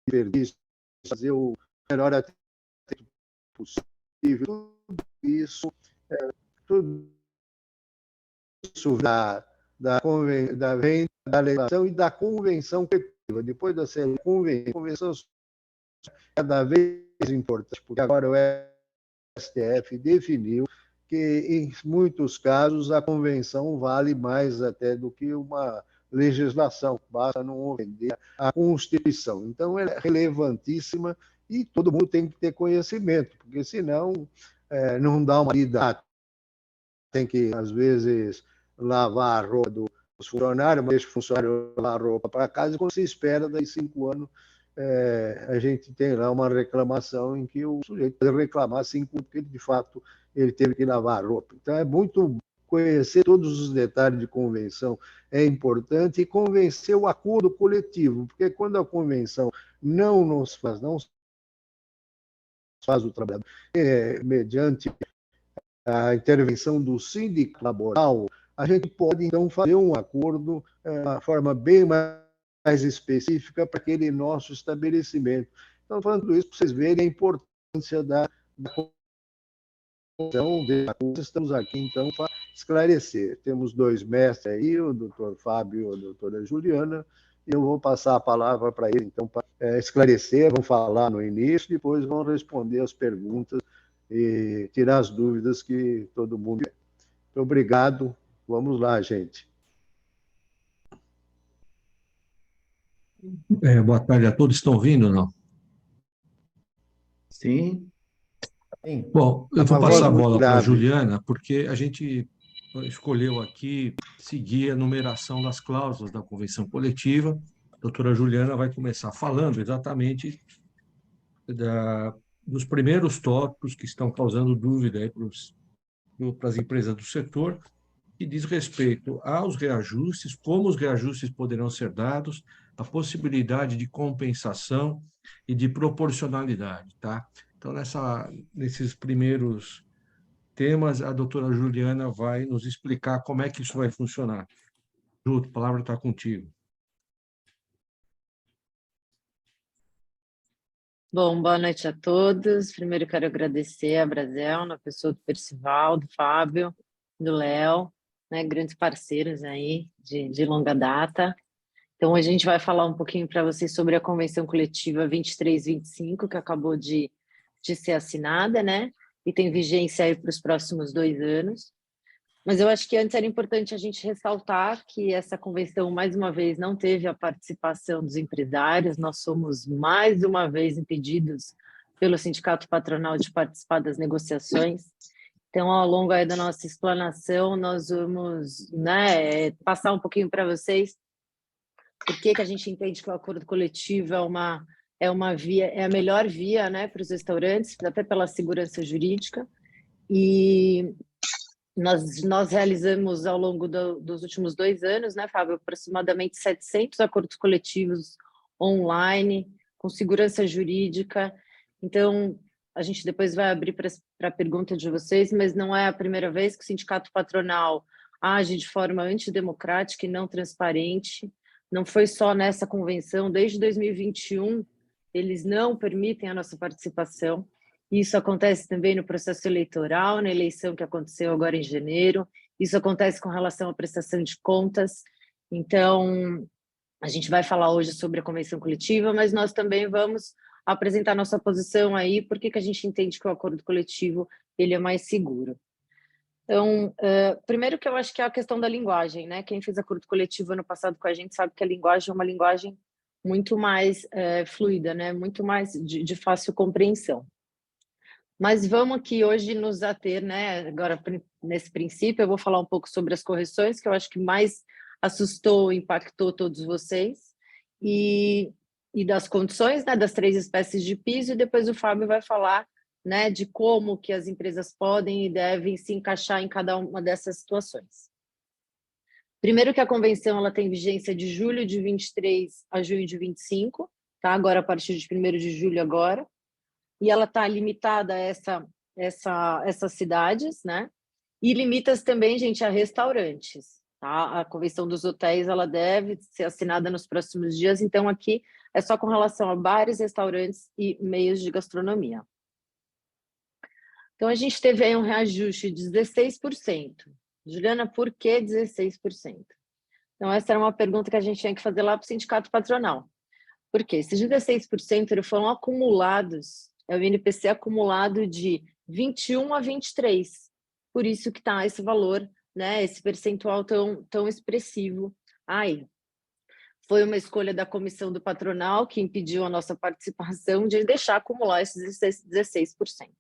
desperdício, fazer o melhor atendimento possível, tudo isso da venda, da legislação e da convenção coletiva. Depois da convenção cada vez mais importante, porque agora o STF definiu que, em muitos casos, a convenção vale mais até do que uma legislação, basta não ofender a Constituição. Então, ela é relevantíssima e todo mundo tem que ter conhecimento, porque senão não dá uma lida. Tem que, às vezes, lavar a roupa dos funcionários, mas deixa o funcionário lavar a roupa para casa, e quando se espera, daí 5 anos, a gente tem lá uma reclamação em que o sujeito pode reclamar 5 anos, porque, de fato, ele teve que lavar a roupa. Então, é muito conhecer todos os detalhes de convenção é importante, e convencer o acordo coletivo, porque quando a convenção não faz o trabalho mediante a intervenção do sindicato laboral, a gente pode, então, fazer um acordo de uma forma bem mais específica para aquele nosso estabelecimento. Então, falando isso, para vocês verem a importância da convenção. Estamos aqui, então, para esclarecer. Temos 2 mestres aí, o doutor Fábio e a doutora Juliana, e eu vou passar a palavra para eles, então, para esclarecer. Vão falar no início, depois vão responder as perguntas e tirar as dúvidas que todo mundo tem. Muito obrigado. Vamos lá, gente. Boa tarde a todos. Estão ouvindo ou não? Sim. Bom, eu vou passar a bola para a Juliana, porque a gente escolheu aqui seguir a numeração das cláusulas da convenção coletiva. A doutora Juliana vai começar falando exatamente dos primeiros tópicos que estão causando dúvida aí para as empresas do setor, que diz respeito aos reajustes, como os reajustes poderão ser dados, a possibilidade de compensação e de proporcionalidade, tá? Então, nesses primeiros temas, a doutora Juliana vai nos explicar como é que isso vai funcionar. Ju, a palavra está contigo. Bom, boa noite a todos. Primeiro quero agradecer a Brasel, na pessoa do Percival, do Fábio, do Léo, né, grandes parceiros aí de longa data. Então, a gente vai falar um pouquinho para vocês sobre a Convenção Coletiva 2325, que acabou de ser assinada, né? E tem vigência aí para os próximos 2 anos. Mas eu acho que antes era importante a gente ressaltar que essa convenção, mais uma vez, não teve a participação dos empresários. Nós somos, mais uma vez, impedidos pelo Sindicato Patronal de participar das negociações. Então, ao longo aí da nossa explanação, nós vamos, né, passar um pouquinho para vocês por que a gente entende que o acordo coletivo é uma via, é a melhor via, né, para os restaurantes, até pela segurança jurídica. E nós realizamos ao longo dos últimos 2 anos, né, Fábio, aproximadamente 700 acordos coletivos online, com segurança jurídica. Então, a gente depois vai abrir para a pergunta de vocês, mas não é a primeira vez que o sindicato patronal age de forma antidemocrática e não transparente. Não foi só nessa convenção, desde 2021, eles não permitem a nossa participação. Isso acontece também no processo eleitoral, na eleição que aconteceu agora em janeiro. Isso acontece com relação à prestação de contas. Então, a gente vai falar hoje sobre a convenção coletiva, mas nós também vamos apresentar nossa posição aí, por que a gente entende que o acordo coletivo ele é mais seguro. Então, primeiro que eu acho que é a questão da linguagem, né? Quem fez acordo coletivo ano passado com a gente sabe que a linguagem é uma linguagem muito mais fluida, né? Muito mais de fácil compreensão. Mas vamos aqui hoje nos ater, né? Agora, nesse princípio, eu vou falar um pouco sobre as correções, que eu acho que mais assustou, impactou todos vocês, e das condições, né, das 3 espécies de piso, e depois o Fábio vai falar, né, de como que as empresas podem e devem se encaixar em cada uma dessas situações. Primeiro que a convenção ela tem vigência de julho de 23 a junho de 25, tá? Agora a partir de 1º de julho agora, e ela está limitada a essas cidades, né? E limita-se também, gente, a restaurantes, tá? A convenção dos hotéis, ela deve ser assinada nos próximos dias, então aqui é só com relação a bares, restaurantes e meios de gastronomia. Então, a gente teve aí um reajuste de 16%. Juliana, por que 16%? Então, essa era uma pergunta que a gente tinha que fazer lá para o sindicato patronal. Por quê? Esses 16% eles foram acumulados, é o INPC acumulado de 21 a 23. Por isso que está esse valor, né, esse percentual tão expressivo aí. Foi uma escolha da comissão do patronal que impediu a nossa participação de deixar acumular esses 16%.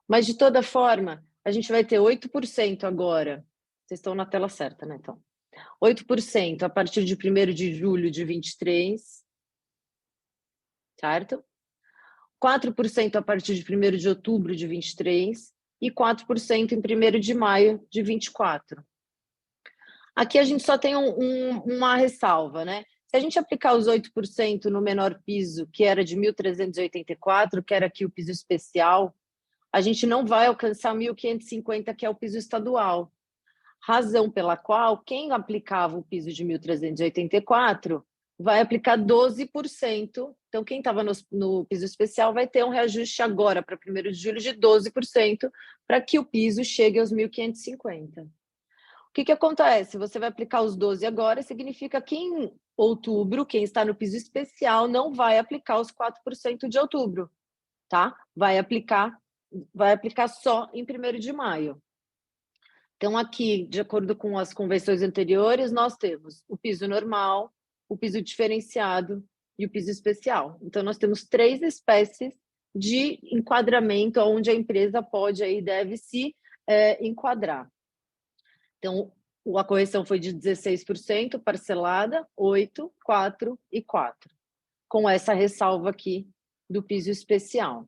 Mas, de toda forma, a gente vai ter 8% agora. Vocês estão na tela certa, né? Então, 8% a partir de 1º de julho de 23, certo? 4% a partir de 1º de outubro de 23 e 4% em 1º de maio de 24. Aqui a gente só tem uma ressalva, né? Se a gente aplicar os 8% no menor piso, que era de 1.384, que era aqui o piso especial, a gente não vai alcançar 1.550, que é o piso estadual. Razão pela qual quem aplicava o piso de 1.384 vai aplicar 12%. Então, quem estava no piso especial vai ter um reajuste agora, para 1º de julho, de 12%, para que o piso chegue aos 1.550. O que acontece? Você vai aplicar os 12 agora, significa que em outubro, quem está no piso especial não vai aplicar os 4% de outubro, tá? Vai aplicar só em 1º de maio. Então, aqui, de acordo com as convenções anteriores, nós temos o piso normal, o piso diferenciado e o piso especial. Então, nós temos 3 espécies de enquadramento onde a empresa pode e deve se enquadrar. Então, a correção foi de 16%, parcelada, 8%, 4% e 4%, com essa ressalva aqui do piso especial.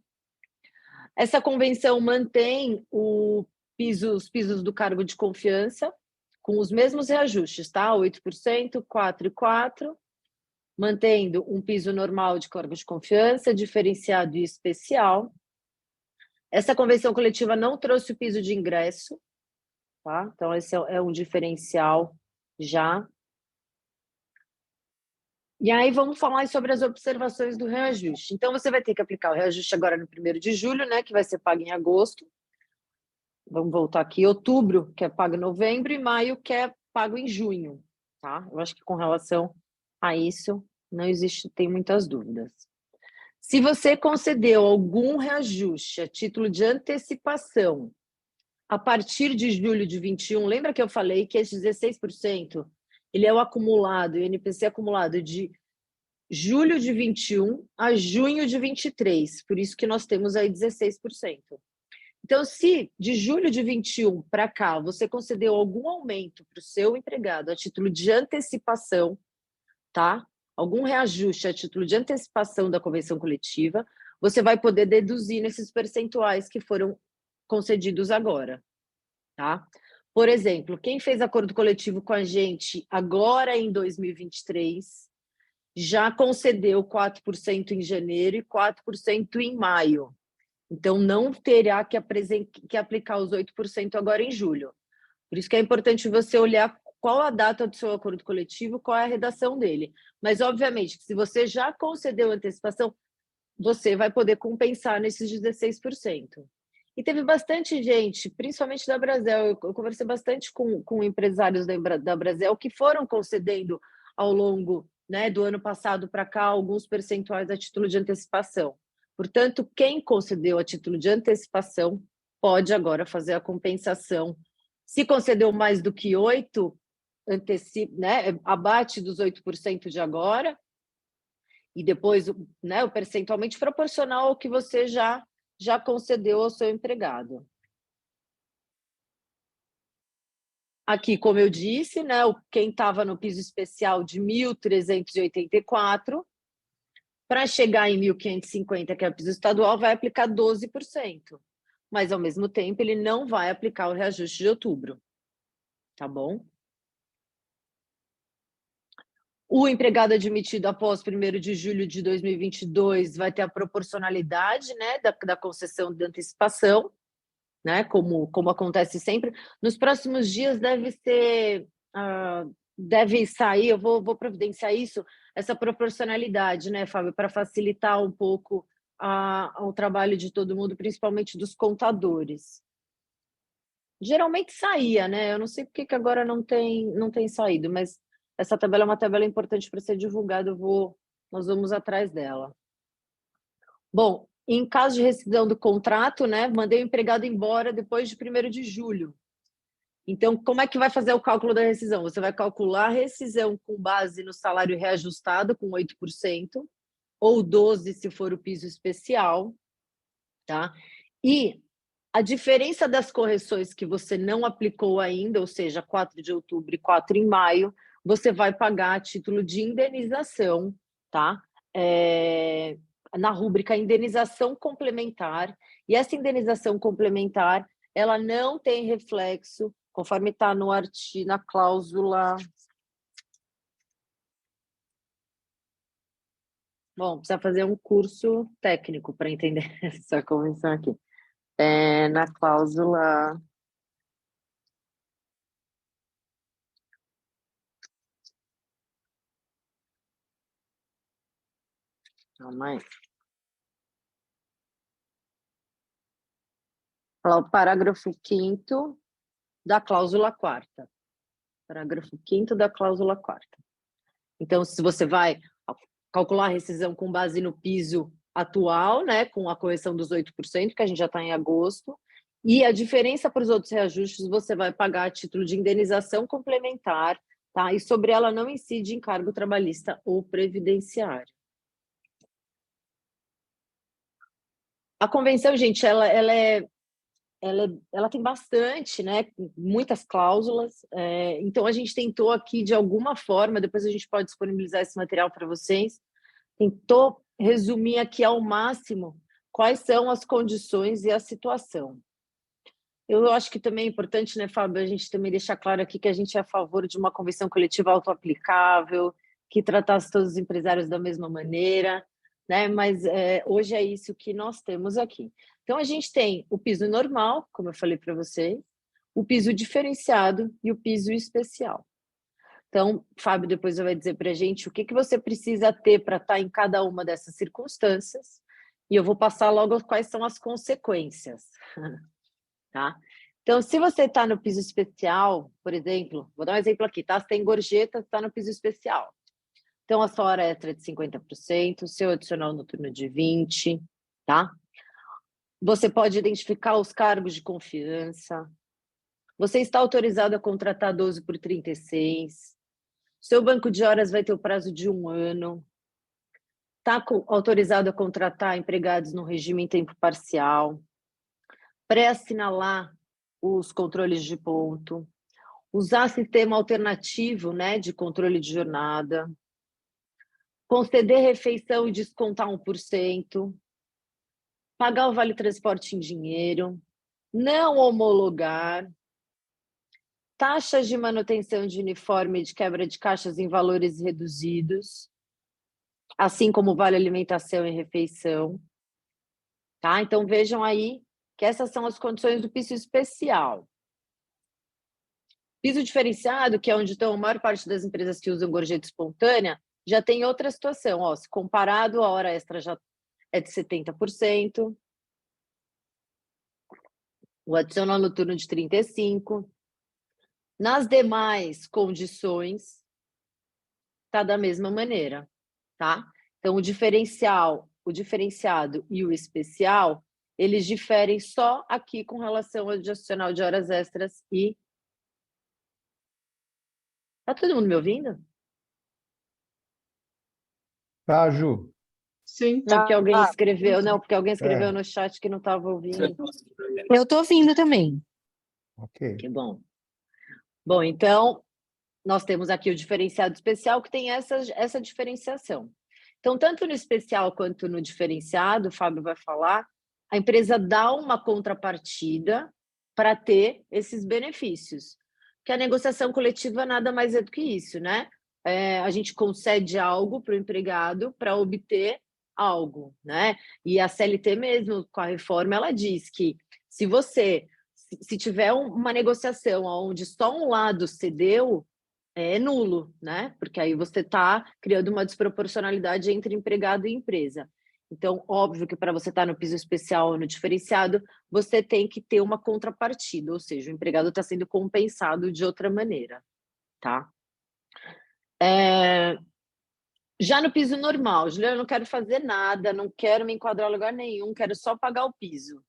Essa convenção mantém os pisos do cargo de confiança, com os mesmos reajustes, tá? 8%, 4% e 4%, mantendo um piso normal de cargo de confiança, diferenciado e especial. Essa convenção coletiva não trouxe o piso de ingresso, tá? Então, esse é um diferencial já. E aí, vamos falar sobre as observações do reajuste. Então, você vai ter que aplicar o reajuste agora no 1º de julho, né, que vai ser pago em agosto. Vamos voltar aqui, outubro, que é pago em novembro, e maio, que é pago em junho, tá? Eu acho que com relação a isso, não existe, tem muitas dúvidas. Se você concedeu algum reajuste a título de antecipação a partir de julho de 21, lembra que eu falei que esse 16%, ele é o acumulado, o INPC acumulado de julho de 21 a junho de 23, por isso que nós temos aí 16%. Então, se de julho de 21 para cá você concedeu algum aumento para o seu empregado a título de antecipação, tá? Algum reajuste a título de antecipação da convenção coletiva, você vai poder deduzir nesses percentuais que foram concedidos agora, tá? Por exemplo, quem fez acordo coletivo com a gente agora em 2023 já concedeu 4% em janeiro e 4% em maio. Então, não terá que aplicar os 8% agora em julho. Por isso que é importante você olhar qual a data do seu acordo coletivo, qual é a redação dele. Mas, obviamente, se você já concedeu antecipação, você vai poder compensar nesses 16%. E teve bastante gente, principalmente da Brasel, eu conversei bastante com empresários da Brasel que foram concedendo ao longo, né, do ano passado para cá alguns percentuais a título de antecipação. Portanto, quem concedeu a título de antecipação pode agora fazer a compensação. Se concedeu mais do que 8%, né, abate dos 8% de agora, e depois, né, o percentualmente proporcional ao que você já concedeu ao seu empregado. Aqui, como eu disse, né, quem estava no piso especial de 1.384, para chegar em 1.550, que é o piso estadual, vai aplicar 12%. Mas, ao mesmo tempo, ele não vai aplicar o reajuste de outubro. Tá bom? O empregado admitido após 1º de julho de 2022 vai ter a proporcionalidade, né, da concessão de antecipação, né, como acontece sempre. Nos próximos dias deve ser deve sair, eu vou providenciar isso, essa proporcionalidade, né, Fábio, para facilitar um pouco o trabalho de todo mundo, principalmente dos contadores. Geralmente saía, né? Eu não sei porque que agora não tem saído, mas essa tabela é uma tabela importante para ser divulgada, nós vamos atrás dela. Bom, em caso de rescisão do contrato, né, mandei o empregado embora depois de 1º de julho. Então, como é que vai fazer o cálculo da rescisão? Você vai calcular a rescisão com base no salário reajustado, com 8%, ou 12% se for o piso especial, tá? E a diferença das correções que você não aplicou ainda, ou seja, 4 de outubro e 4 em maio, você vai pagar a título de indenização, tá? Na rúbrica indenização complementar, e essa indenização complementar, ela não tem reflexo, conforme está na cláusula... Bom, precisa fazer um curso técnico para entender essa convenção aqui. Na cláusula... Calma aí. O parágrafo 5º da cláusula 4ª. Parágrafo 5º da cláusula 4ª. Então, se você vai calcular a rescisão com base no piso atual, né, com a correção dos 8%, que a gente já está em agosto, e a diferença para os outros reajustes você vai pagar a título de indenização complementar, tá? E sobre ela não incide encargo trabalhista ou previdenciário. A convenção, gente, ela tem bastante, né, muitas cláusulas, então a gente tentou aqui, de alguma forma, depois a gente pode disponibilizar esse material para vocês, tentou resumir aqui ao máximo quais são as condições e a situação. Eu acho que também é importante, né, Fábio, a gente também deixar claro aqui que a gente é a favor de uma convenção coletiva autoaplicável, que tratasse todos os empresários da mesma maneira, né, mas hoje é isso que nós temos aqui. Então, a gente tem o piso normal, como eu falei para vocês, o piso diferenciado e o piso especial. Então, Fábio depois vai dizer para a gente o que você precisa ter para estar em cada uma dessas circunstâncias, e eu vou passar logo quais são as consequências. Tá? Então, se você está no piso especial, por exemplo, vou dar um exemplo aqui, tá? Você tem gorjeta, está no piso especial. Então, a sua hora extra é de 50%, seu adicional noturno de 20%, tá? Você pode identificar os cargos de confiança. Você está autorizado a contratar 12 por 36. Seu banco de horas vai ter o prazo de 1 ano. Está autorizado a contratar empregados no regime em tempo parcial. Pré-assinalar os controles de ponto. Usar sistema alternativo, né, de controle de jornada. Conceder refeição e descontar 1%. Pagar o vale-transporte em dinheiro. Não homologar. Taxas de manutenção de uniforme e de quebra de caixas em valores reduzidos, assim como vale alimentação e refeição. Tá? Então, vejam aí que essas são as condições do piso especial. Piso diferenciado, que é onde estão a maior parte das empresas que usam gorjeta espontânea, já tem outra situação. Ó, se comparado, a hora extra já é de 70%, o adicional noturno de 35%. Nas demais condições, está da mesma maneira, tá? Então, o diferenciado e o especial, eles diferem só aqui com relação ao adicional de horas extras e... Tá todo mundo me ouvindo? Tá, Ju? Sim, Não, porque alguém tá. escreveu, não, porque alguém escreveu no chat que não estava ouvindo. Eu tô ouvindo também. Ok. Que bom. Bom, então, nós temos aqui o diferenciado especial, que tem essa diferenciação. Então, tanto no especial quanto no diferenciado, o Fábio vai falar, a empresa dá uma contrapartida para ter esses benefícios. Que a negociação coletiva nada mais é do que isso, né? A gente concede algo para o empregado para obter algo, né? E a CLT mesmo, com a reforma, ela diz que se tiver uma negociação onde só um lado cedeu, é nulo, né? Porque aí você está criando uma desproporcionalidade entre empregado e empresa. Então, óbvio que para você estar no piso especial ou no diferenciado, você tem que ter uma contrapartida, ou seja, o empregado está sendo compensado de outra maneira, tá? Já no piso normal, Juliana, eu não quero fazer nada, não quero me enquadrar em lugar nenhum, quero só pagar o piso.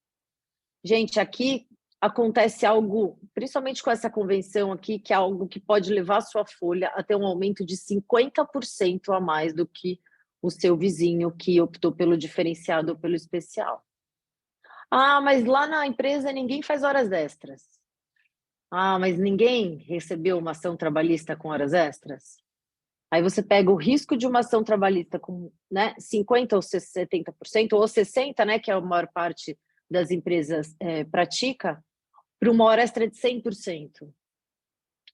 Gente, aqui acontece algo, principalmente com essa convenção aqui, que é algo que pode levar a sua folha a ter um aumento de 50% a mais do que o seu vizinho que optou pelo diferenciado ou pelo especial. Ah, mas lá na empresa ninguém faz horas extras. Ah, mas ninguém recebeu uma ação trabalhista com horas extras? Aí você pega o risco de uma ação trabalhista com, né, 50% ou 70%, ou 60%, né, que é a maior parte das empresas pratica, para uma hora extra de 100%.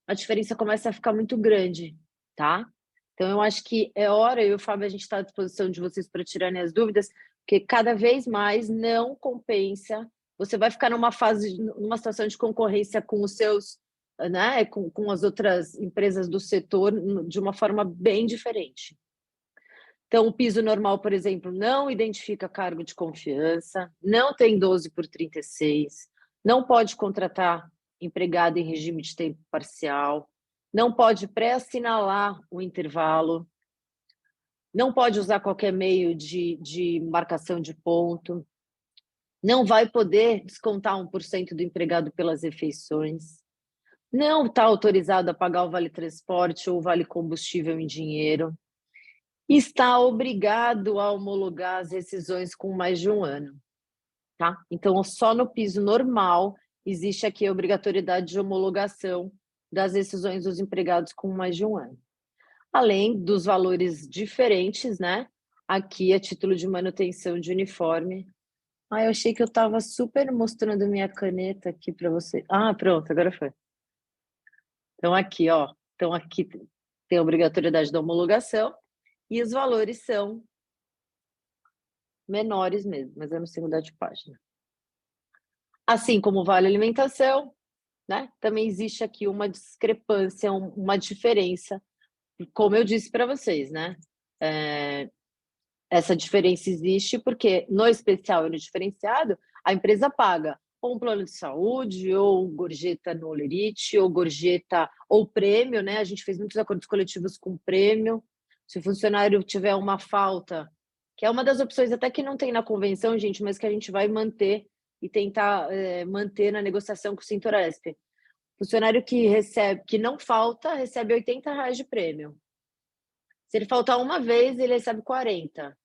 A diferença começa a ficar muito grande, tá? Então, eu acho que é hora, eu e o Fábio, a gente está à disposição de vocês para tirarem as dúvidas, porque cada vez mais não compensa. Você vai ficar numa situação de concorrência com os seus, né, com as outras empresas do setor de uma forma bem diferente. Então, o piso normal, por exemplo, não identifica cargo de confiança, não tem 12 por 36, não pode contratar empregado em regime de tempo parcial, não pode pré-assinalar o intervalo, não pode usar qualquer meio de marcação de ponto, não vai poder descontar 1% do empregado pelas refeições, não está autorizado a pagar o vale-transporte ou o vale-combustível em dinheiro, está obrigado a homologar as rescisões com mais de um ano, tá? Então, só no piso normal existe aqui a obrigatoriedade de homologação das rescisões dos empregados com mais de um ano. Além dos valores diferentes, né? Aqui, a título de manutenção de uniforme. Ah, eu achei que eu estava super mostrando minha caneta aqui para você. Ah, pronto, agora foi. Então, aqui, ó. Então, aqui tem a obrigatoriedade da homologação e os valores são menores mesmo, mas eu não sei mudar de página. Assim como vale alimentação, né? Também existe aqui uma discrepância, uma diferença, como eu disse para vocês, né? Essa diferença existe porque no especial e no diferenciado, a empresa paga ou um plano de saúde, ou gorjeta no Olerite, ou gorjeta, ou prêmio, né? A gente fez muitos acordos coletivos com prêmio. Se o funcionário tiver uma falta, que é uma das opções até que não tem na convenção, gente, mas que a gente vai manter e tentar manter na negociação com o Sintoresp. Funcionário que não falta, recebe R$80 de prêmio. Se ele faltar uma vez, ele recebe 40.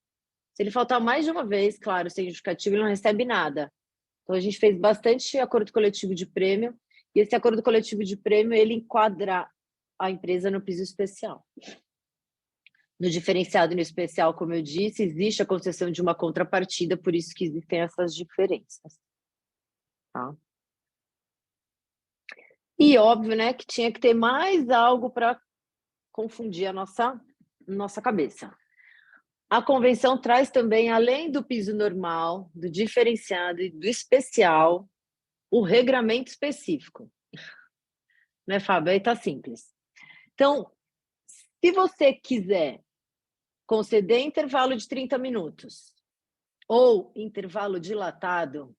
Se ele faltar mais de uma vez, claro, sem justificativa, ele não recebe nada. Então, a gente fez bastante acordo coletivo de prêmio, e esse acordo coletivo de prêmio, ele enquadra a empresa no piso especial. No diferenciado e no especial, como eu disse, existe a concessão de uma contrapartida, por isso que existem essas diferenças. Tá? E óbvio, né, que tinha que ter mais algo para confundir a nossa cabeça. A convenção traz também, além do piso normal, do diferenciado e do especial, o regramento específico. Né, Fábio? Aí tá simples. Então, se você quiser conceder intervalo de 30 minutos ou intervalo dilatado,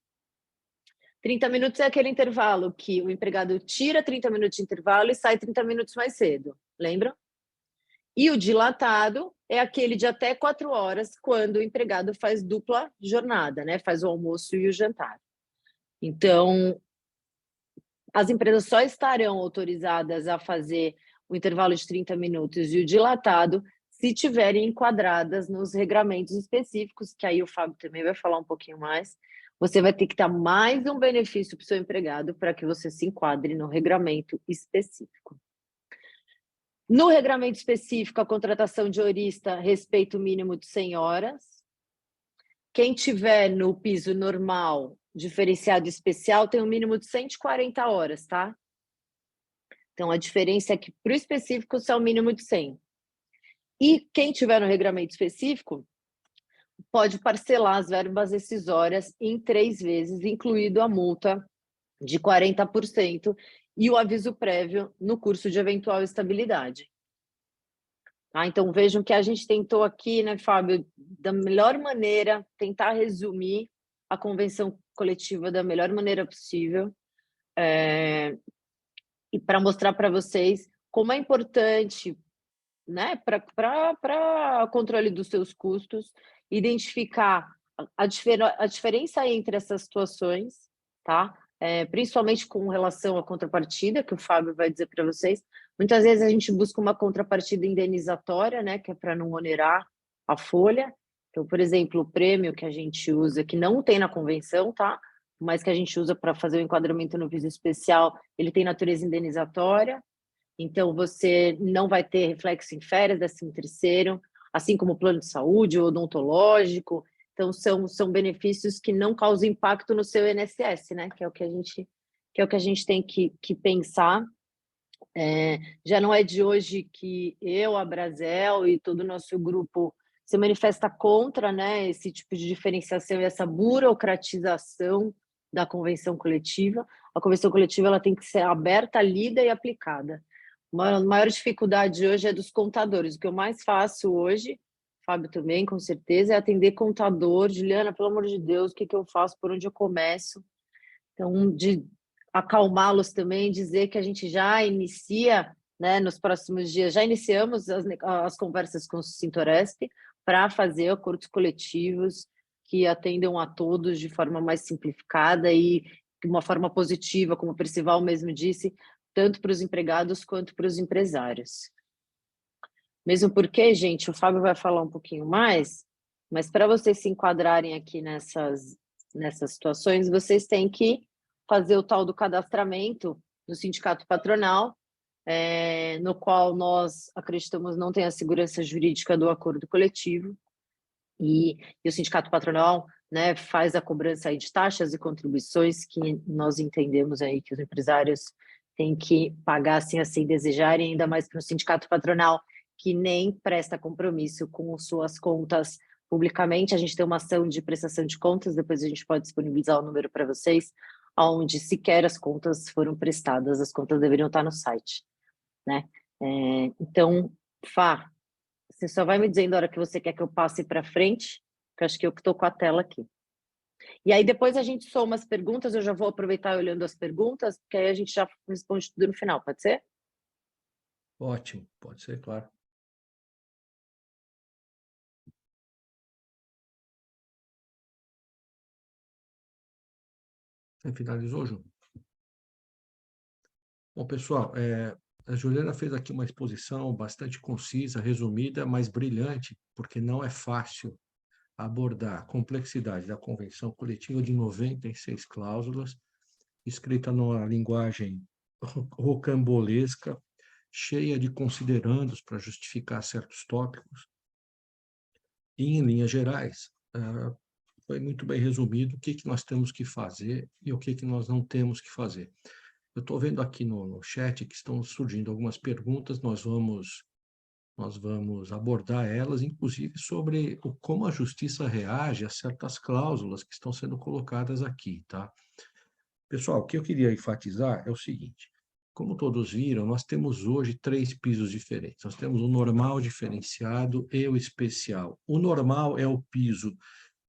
30 minutos é aquele intervalo que o empregado tira 30 minutos de intervalo e sai 30 minutos mais cedo, lembra? E o dilatado é aquele de até 4 horas, quando o empregado faz dupla jornada, né? Faz o almoço e o jantar. Então, as empresas só estarão autorizadas a fazer o intervalo de 30 minutos e o dilatado se tiverem enquadradas nos regramentos específicos, que aí o Fábio também vai falar um pouquinho mais. Você vai ter que dar mais um benefício para o seu empregado para que você se enquadre no regramento específico. No regramento específico, a contratação de horista respeita o mínimo de 100 horas. Quem tiver no piso normal, diferenciado especial, tem um mínimo de 140 horas, tá? Então, a diferença é que para o específico é o mínimo de 100. E quem tiver no regramento específico pode parcelar as verbas rescisórias em 3 vezes, incluído a multa de 40%, e o aviso prévio no curso de eventual estabilidade. Tá? Então, vejam que a gente tentou aqui, né, Fábio, da melhor maneira, tentar resumir a convenção coletiva da melhor maneira possível, e para mostrar para vocês como é importante, né, para o controle dos seus custos, identificar a diferença entre essas situações, tá? Principalmente com relação à contrapartida, que o Fábio vai dizer para vocês. Muitas vezes a gente busca uma contrapartida indenizatória, né, que é para não onerar a folha. Então, por exemplo, o prêmio que a gente usa, que não tem na convenção, tá? Mas que a gente usa para fazer o enquadramento no piso especial, ele tem natureza indenizatória. Então, você não vai ter reflexo em férias, 13º, assim como o plano de saúde, odontológico. Então, são benefícios que não causam impacto no seu INSS, né? Que é o que a gente tem que pensar. Já não é de hoje que eu, a Brasel e todo o nosso grupo se manifesta contra, né, esse tipo de diferenciação e essa burocratização da convenção coletiva. A convenção coletiva ela tem que ser aberta, lida e aplicada. A maior dificuldade hoje é dos contadores. O que eu mais faço hoje, Fábio também, com certeza, é atender contador. Juliana, pelo amor de Deus, o que eu faço? Por onde eu começo? Então, de acalmá-los também, dizer que a gente já inicia, né, nos próximos dias, já iniciamos as conversas com o Sintoresp para fazer acordos coletivos que atendam a todos de forma mais simplificada e de uma forma positiva, como o Percival mesmo disse, tanto para os empregados quanto para os empresários. Mesmo porque, gente, o Fábio vai falar um pouquinho mais, mas para vocês se enquadrarem aqui nessas situações, vocês têm que fazer o tal do cadastramento do sindicato patronal, no qual nós acreditamos não tem a segurança jurídica do acordo coletivo, e o sindicato patronal, né, faz a cobrança aí de taxas e contribuições que nós entendemos aí que os empresários têm que pagar assim desejarem, ainda mais para um sindicato patronal que nem presta compromisso com suas contas publicamente. A gente tem uma ação de prestação de contas, depois a gente pode disponibilizar o número para vocês, onde sequer as contas foram prestadas, as contas deveriam estar no site, né? Então, Fá, você só vai me dizendo a hora que você quer que eu passe para frente, que eu acho que eu estou com a tela aqui. E aí depois a gente soma as perguntas, eu já vou aproveitar olhando as perguntas, porque aí a gente já responde tudo no final, pode ser? Ótimo, pode ser, claro. Você finalizou, Ju? Bom, pessoal, a Juliana fez aqui uma exposição bastante concisa, resumida, mas brilhante, porque não é fácil abordar a complexidade da convenção coletiva de 96 cláusulas, escrita numa linguagem rocambolesca, cheia de considerandos para justificar certos tópicos. E, em linhas gerais, foi muito bem resumido o que nós temos que fazer e o que nós não temos que fazer. Eu estou vendo aqui no chat que estão surgindo algumas perguntas, nós vamos abordar elas, inclusive sobre como a justiça reage a certas cláusulas que estão sendo colocadas aqui, tá? Pessoal, o que eu queria enfatizar é o seguinte: como todos viram, nós temos hoje 3 pisos diferentes. Nós temos o normal, diferenciado e o especial. O normal é o piso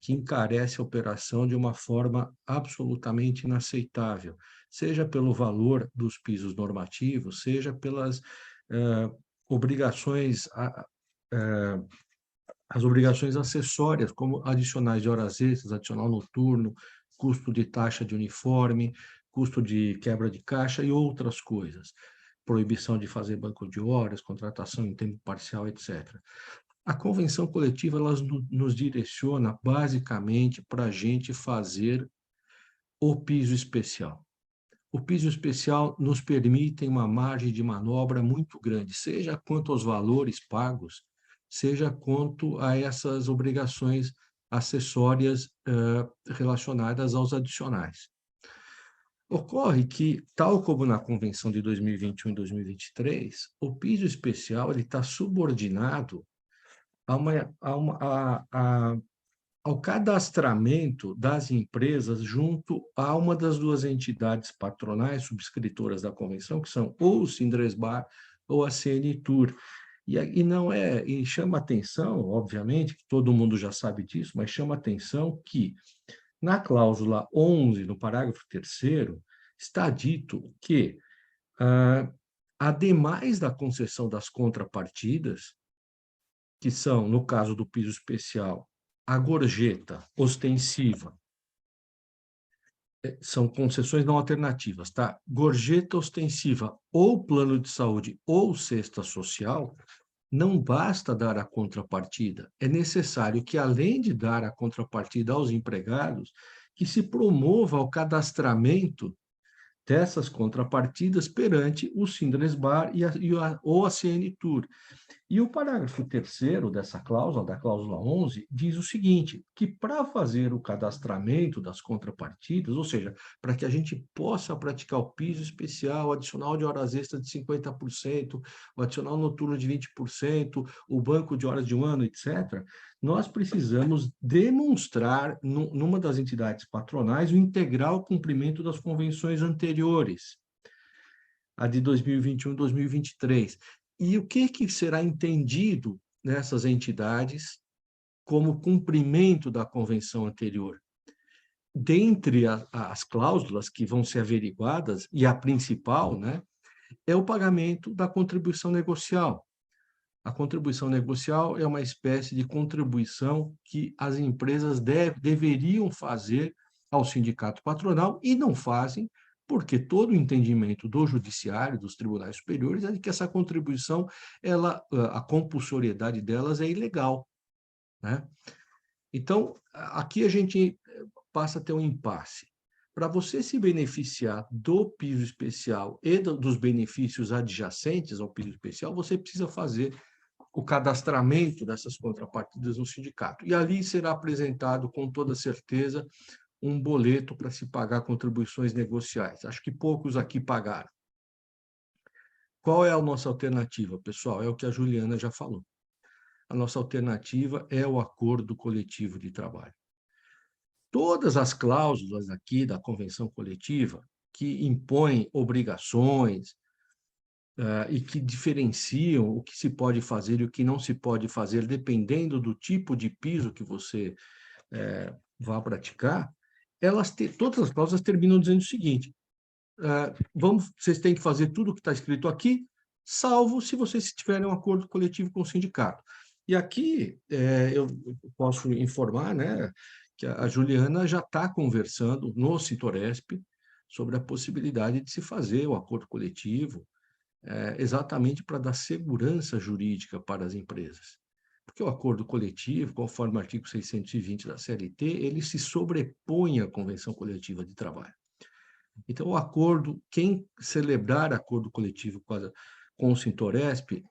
que encarece a operação de uma forma absolutamente inaceitável, seja pelo valor dos pisos normativos, seja pelas obrigações, as obrigações acessórias, como adicionais de horas extras, adicional noturno, custo de taxa de uniforme, custo de quebra de caixa e outras coisas. Proibição de fazer banco de horas, contratação em tempo parcial, etc. A convenção coletiva ela nos direciona basicamente para a gente fazer o piso especial. O piso especial nos permite uma margem de manobra muito grande, seja quanto aos valores pagos, seja quanto a essas obrigações acessórias relacionadas aos adicionais. Ocorre que, tal como na Convenção de 2021 e 2023, o piso especial está subordinado a ao cadastramento das empresas junto a uma das duas entidades patronais subscritoras da convenção, que são ou o Sindresbar ou a CNTUR. E chama atenção, obviamente, que todo mundo já sabe disso, mas chama atenção que na cláusula 11, no parágrafo 3º, está dito que, ademais da concessão das contrapartidas, que são, no caso do piso especial, a gorjeta ostensiva, são concessões não alternativas, tá? Gorjeta ostensiva ou plano de saúde ou cesta social, não basta dar a contrapartida, é necessário que, além de dar a contrapartida aos empregados, que se promova o cadastramento dessas contrapartidas perante o Sindresbar ou a CNTUR. E o parágrafo 3º dessa cláusula, da cláusula 11, diz o seguinte, que para fazer o cadastramento das contrapartidas, ou seja, para que a gente possa praticar o piso especial, o adicional de horas extras de 50%, o adicional noturno de 20%, o banco de horas de 1 ano, etc., nós precisamos demonstrar, numa das entidades patronais, o integral cumprimento das convenções anteriores, a de 2021 e 2023. E o que será entendido nessas entidades como cumprimento da convenção anterior? Dentre as cláusulas que vão ser averiguadas, e a principal, né, é o pagamento da contribuição negocial. A contribuição negocial é uma espécie de contribuição que as empresas deveriam fazer ao sindicato patronal e não fazem, porque todo o entendimento do judiciário, dos tribunais superiores, é de que essa contribuição, a compulsoriedade delas é ilegal, né? Então, aqui a gente passa a ter um impasse. Para você se beneficiar do piso especial e dos benefícios adjacentes ao piso especial, você precisa fazer o cadastramento dessas contrapartidas no sindicato. E ali será apresentado, com toda certeza, um boleto para se pagar contribuições negociais. Acho que poucos aqui pagaram. Qual é a nossa alternativa, pessoal? É o que a Juliana já falou. A nossa alternativa é o acordo coletivo de trabalho. Todas as cláusulas aqui da convenção coletiva que impõem obrigações e que diferenciam o que se pode fazer e o que não se pode fazer, dependendo do tipo de piso que você vá praticar, todas as cláusulas terminam dizendo o seguinte, vocês têm que fazer tudo o que está escrito aqui, salvo se vocês tiverem um acordo coletivo com o sindicato. E aqui eu posso informar, né, que a Juliana já está conversando no Sintoresp sobre a possibilidade de se fazer o acordo coletivo, exatamente para dar segurança jurídica para as empresas. Porque o acordo coletivo, conforme o artigo 620 da CLT, ele se sobrepõe à Convenção Coletiva de Trabalho. Então, o acordo, quem celebrar acordo coletivo com o Sintoresp,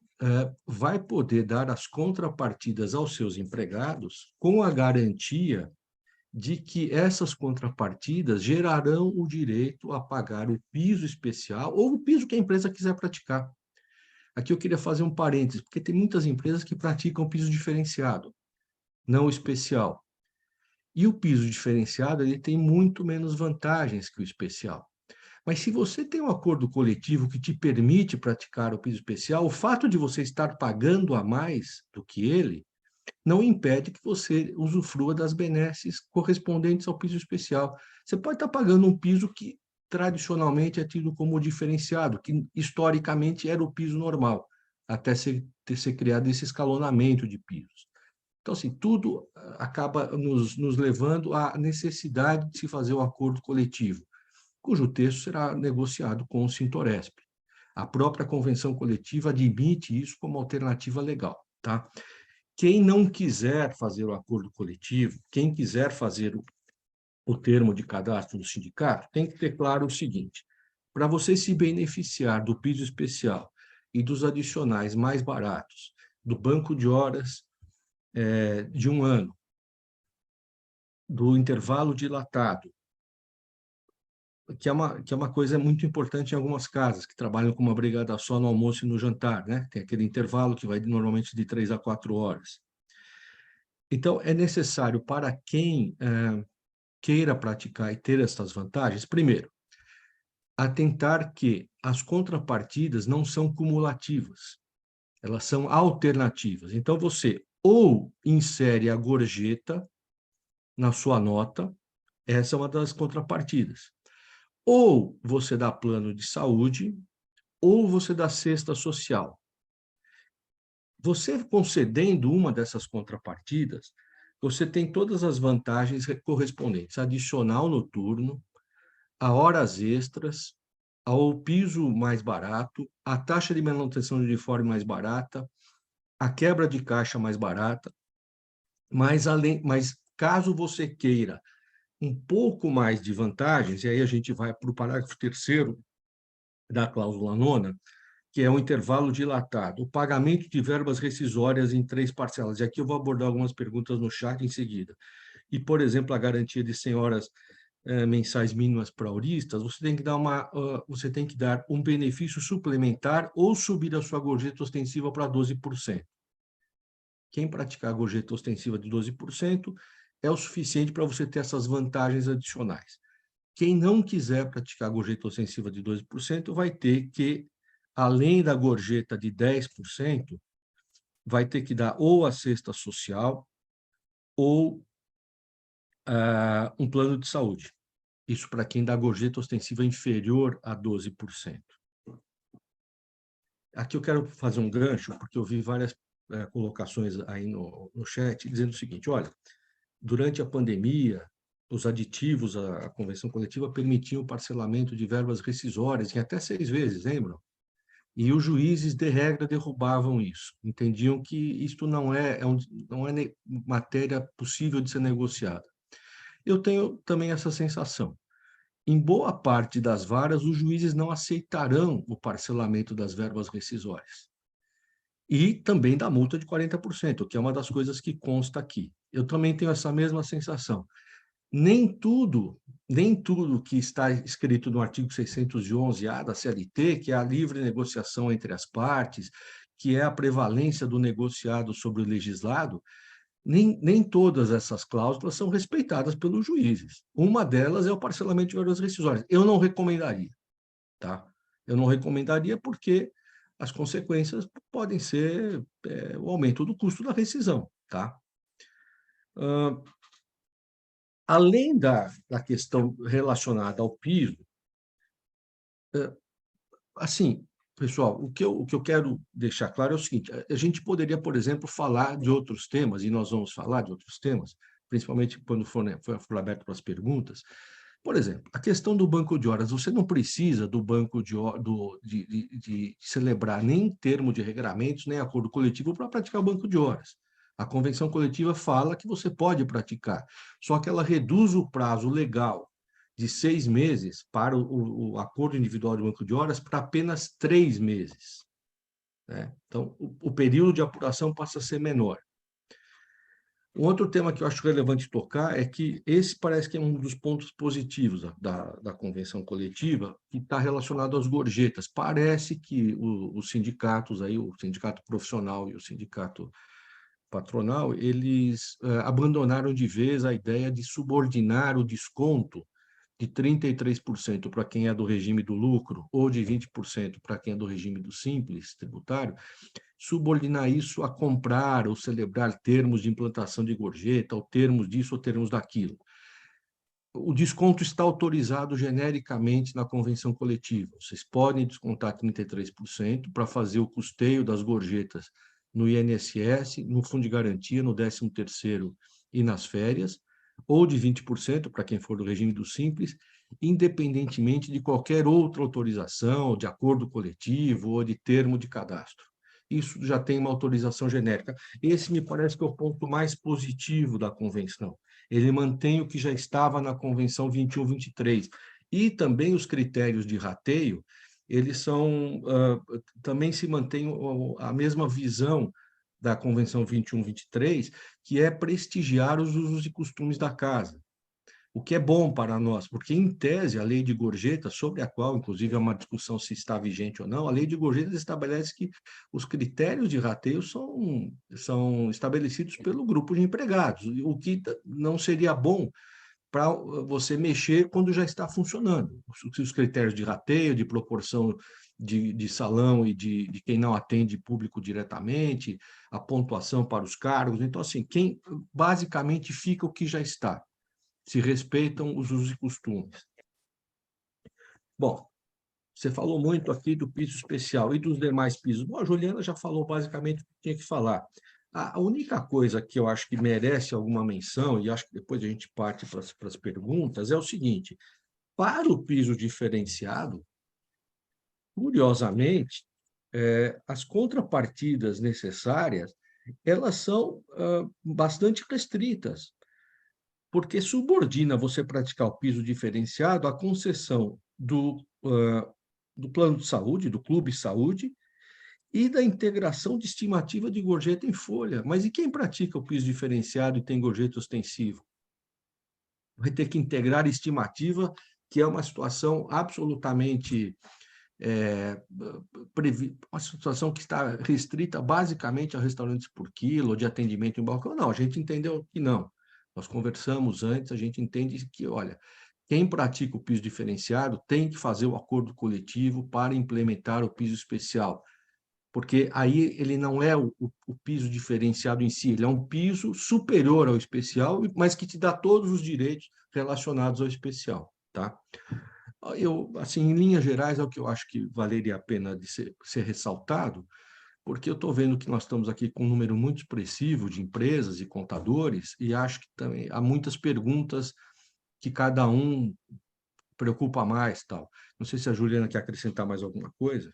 vai poder dar as contrapartidas aos seus empregados com a garantia de que essas contrapartidas gerarão o direito a pagar o piso especial ou o piso que a empresa quiser praticar. Aqui eu queria fazer um parênteses, porque tem muitas empresas que praticam piso diferenciado, não o especial. E o piso diferenciado ele tem muito menos vantagens que o especial. Mas se você tem um acordo coletivo que te permite praticar o piso especial, o fato de você estar pagando a mais do que ele não impede que você usufrua das benesses correspondentes ao piso especial. Você pode estar pagando um piso que tradicionalmente é tido como diferenciado, que historicamente era o piso normal, até ser criado esse escalonamento de pisos. Então, assim, tudo acaba nos levando à necessidade de se fazer o acordo coletivo, cujo texto será negociado com o Sintoresp. A própria convenção coletiva admite isso como alternativa legal, tá? Quem não quiser fazer o acordo coletivo, quem quiser fazer o termo de cadastro do sindicato, tem que ter claro o seguinte, para você se beneficiar do piso especial e dos adicionais mais baratos, do banco de horas de 1 ano, do intervalo dilatado, que é uma coisa muito importante em algumas casas, que trabalham com uma brigada só no almoço e no jantar, né? Tem aquele intervalo que vai normalmente de 3 a 4 horas. Então, é necessário para quem queira praticar e ter essas vantagens, primeiro, atentar que as contrapartidas não são cumulativas, elas são alternativas. Então, você ou insere a gorjeta na sua nota, essa é uma das contrapartidas. Ou você dá plano de saúde, ou você dá cesta social. Você concedendo uma dessas contrapartidas, você tem todas as vantagens correspondentes: adicional noturno, a horas extras, ao piso mais barato, a taxa de manutenção de uniforme mais barata, a quebra de caixa mais barata, mas caso você queira um pouco mais de vantagens, e aí a gente vai para o parágrafo 3º da cláusula 9ª, que é um intervalo dilatado, o pagamento de verbas rescisórias em 3 parcelas. E aqui eu vou abordar algumas perguntas no chat em seguida. E, por exemplo, a garantia de 100 horas mensais mínimas para auristas, você tem que dar um benefício suplementar ou subir a sua gorjeta ostensiva para 12%. Quem praticar a gorjeta ostensiva de 12% é o suficiente para você ter essas vantagens adicionais. Quem não quiser praticar a gorjeta ostensiva de 12% vai ter que, além da gorjeta de 10%, vai ter que dar ou a cesta social ou um plano de saúde. Isso para quem dá gorjeta ostensiva inferior a 12%. Aqui eu quero fazer um gancho, porque eu vi várias colocações aí no chat dizendo o seguinte: olha, durante a pandemia, os aditivos à convenção coletiva permitiam o parcelamento de verbas rescisórias em até 6 vezes, lembram? E os juízes, de regra, derrubavam isso. Entendiam que isto não é matéria possível de ser negociada. Eu tenho também essa sensação. Em boa parte das varas, os juízes não aceitarão o parcelamento das verbas rescisórias. E também da multa de 40%, que é uma das coisas que consta aqui. Eu também tenho essa mesma sensação. Nem tudo que está escrito no artigo 611-A da CLT, que é a livre negociação entre as partes, que é a prevalência do negociado sobre o legislado, nem todas essas cláusulas são respeitadas pelos juízes. Uma delas é o parcelamento de verbas rescisórias. Eu não recomendaria, tá? Eu não recomendaria porque as consequências podem ser o aumento do custo da rescisão, tá? Além da questão relacionada ao piso, assim, pessoal, o que eu quero deixar claro é o seguinte: a gente poderia, por exemplo, falar de outros temas, e nós vamos falar de outros temas, principalmente quando for aberto para as perguntas. Por exemplo, a questão do banco de horas. Você não precisa do banco de celebrar nem termo de regramentos, nem acordo coletivo para praticar o banco de horas. A convenção coletiva fala que você pode praticar, só que ela reduz o prazo legal de 6 meses para o acordo individual de banco de horas para apenas 3 meses. Né? Então, o período de apuração passa a ser menor. Um outro tema que eu acho relevante tocar é que esse parece que é um dos pontos positivos da convenção coletiva, que está relacionado às gorjetas. Parece que os sindicatos, aí, o sindicato profissional e o sindicato patronal, eles abandonaram de vez a ideia de subordinar o desconto de 33% para quem é do regime do lucro ou de 20% para quem é do regime do simples tributário, subordinar isso a comprar ou celebrar termos de implantação de gorjeta, ou termos disso ou termos daquilo. O desconto está autorizado genericamente na convenção coletiva. Vocês podem descontar 33% para fazer o custeio das gorjetas no INSS, no Fundo de Garantia, no 13º e nas férias, ou de 20% para quem for do regime do simples, independentemente de qualquer outra autorização, de acordo coletivo ou de termo de cadastro. Isso já tem uma autorização genérica. Esse me parece que é o ponto mais positivo da convenção. Ele mantém o que já estava na Convenção 21-23. E também os critérios de rateio, eles também se mantém a mesma visão da Convenção 21-23, que é prestigiar os usos e costumes da casa. o que é bom para nós, porque, em tese, a lei de gorjeta, sobre a qual, inclusive, é uma discussão se está vigente ou não, a lei de gorjeta estabelece que os critérios de rateio são estabelecidos pelo grupo de empregados, o que não seria bom para você mexer quando já está funcionando. Os critérios de rateio, de proporção de salão e de quem não atende público diretamente, a pontuação para os cargos. Então, assim, basicamente fica o que já está. Se respeitam os usos e costumes. Bom, você falou muito aqui do piso especial e dos demais pisos. Bom, a Juliana já falou basicamente o que tinha que falar. A única coisa que eu acho que merece alguma menção, e acho que depois a gente parte para as perguntas, é o seguinte: para o piso diferenciado, curiosamente, as contrapartidas necessárias, elas são bastante restritas, porque subordina você praticar o piso diferenciado à concessão do plano de saúde, do clube de saúde, e da integração de estimativa de gorjeta em folha. Mas e quem pratica o piso diferenciado e tem gorjeta ostensivo? Vai ter que integrar a estimativa, que é uma situação absolutamente... uma situação que está restrita basicamente a restaurantes por quilo, de atendimento em balcão. Não, a gente entendeu que não. Nós conversamos antes, a gente entende que, olha, quem pratica o piso diferenciado tem que fazer o acordo coletivo para implementar o piso especial, porque aí ele não é o piso diferenciado em si, ele é um piso superior ao especial, mas que te dá todos os direitos relacionados ao especial, tá? Assim, em linhas gerais, é o que eu acho que valeria a pena de ser ressaltado, porque eu estou vendo que nós estamos aqui com um número muito expressivo de empresas e contadores, e acho que também há muitas perguntas que cada um preocupa mais, tal. Não sei se a Juliana quer acrescentar mais alguma coisa.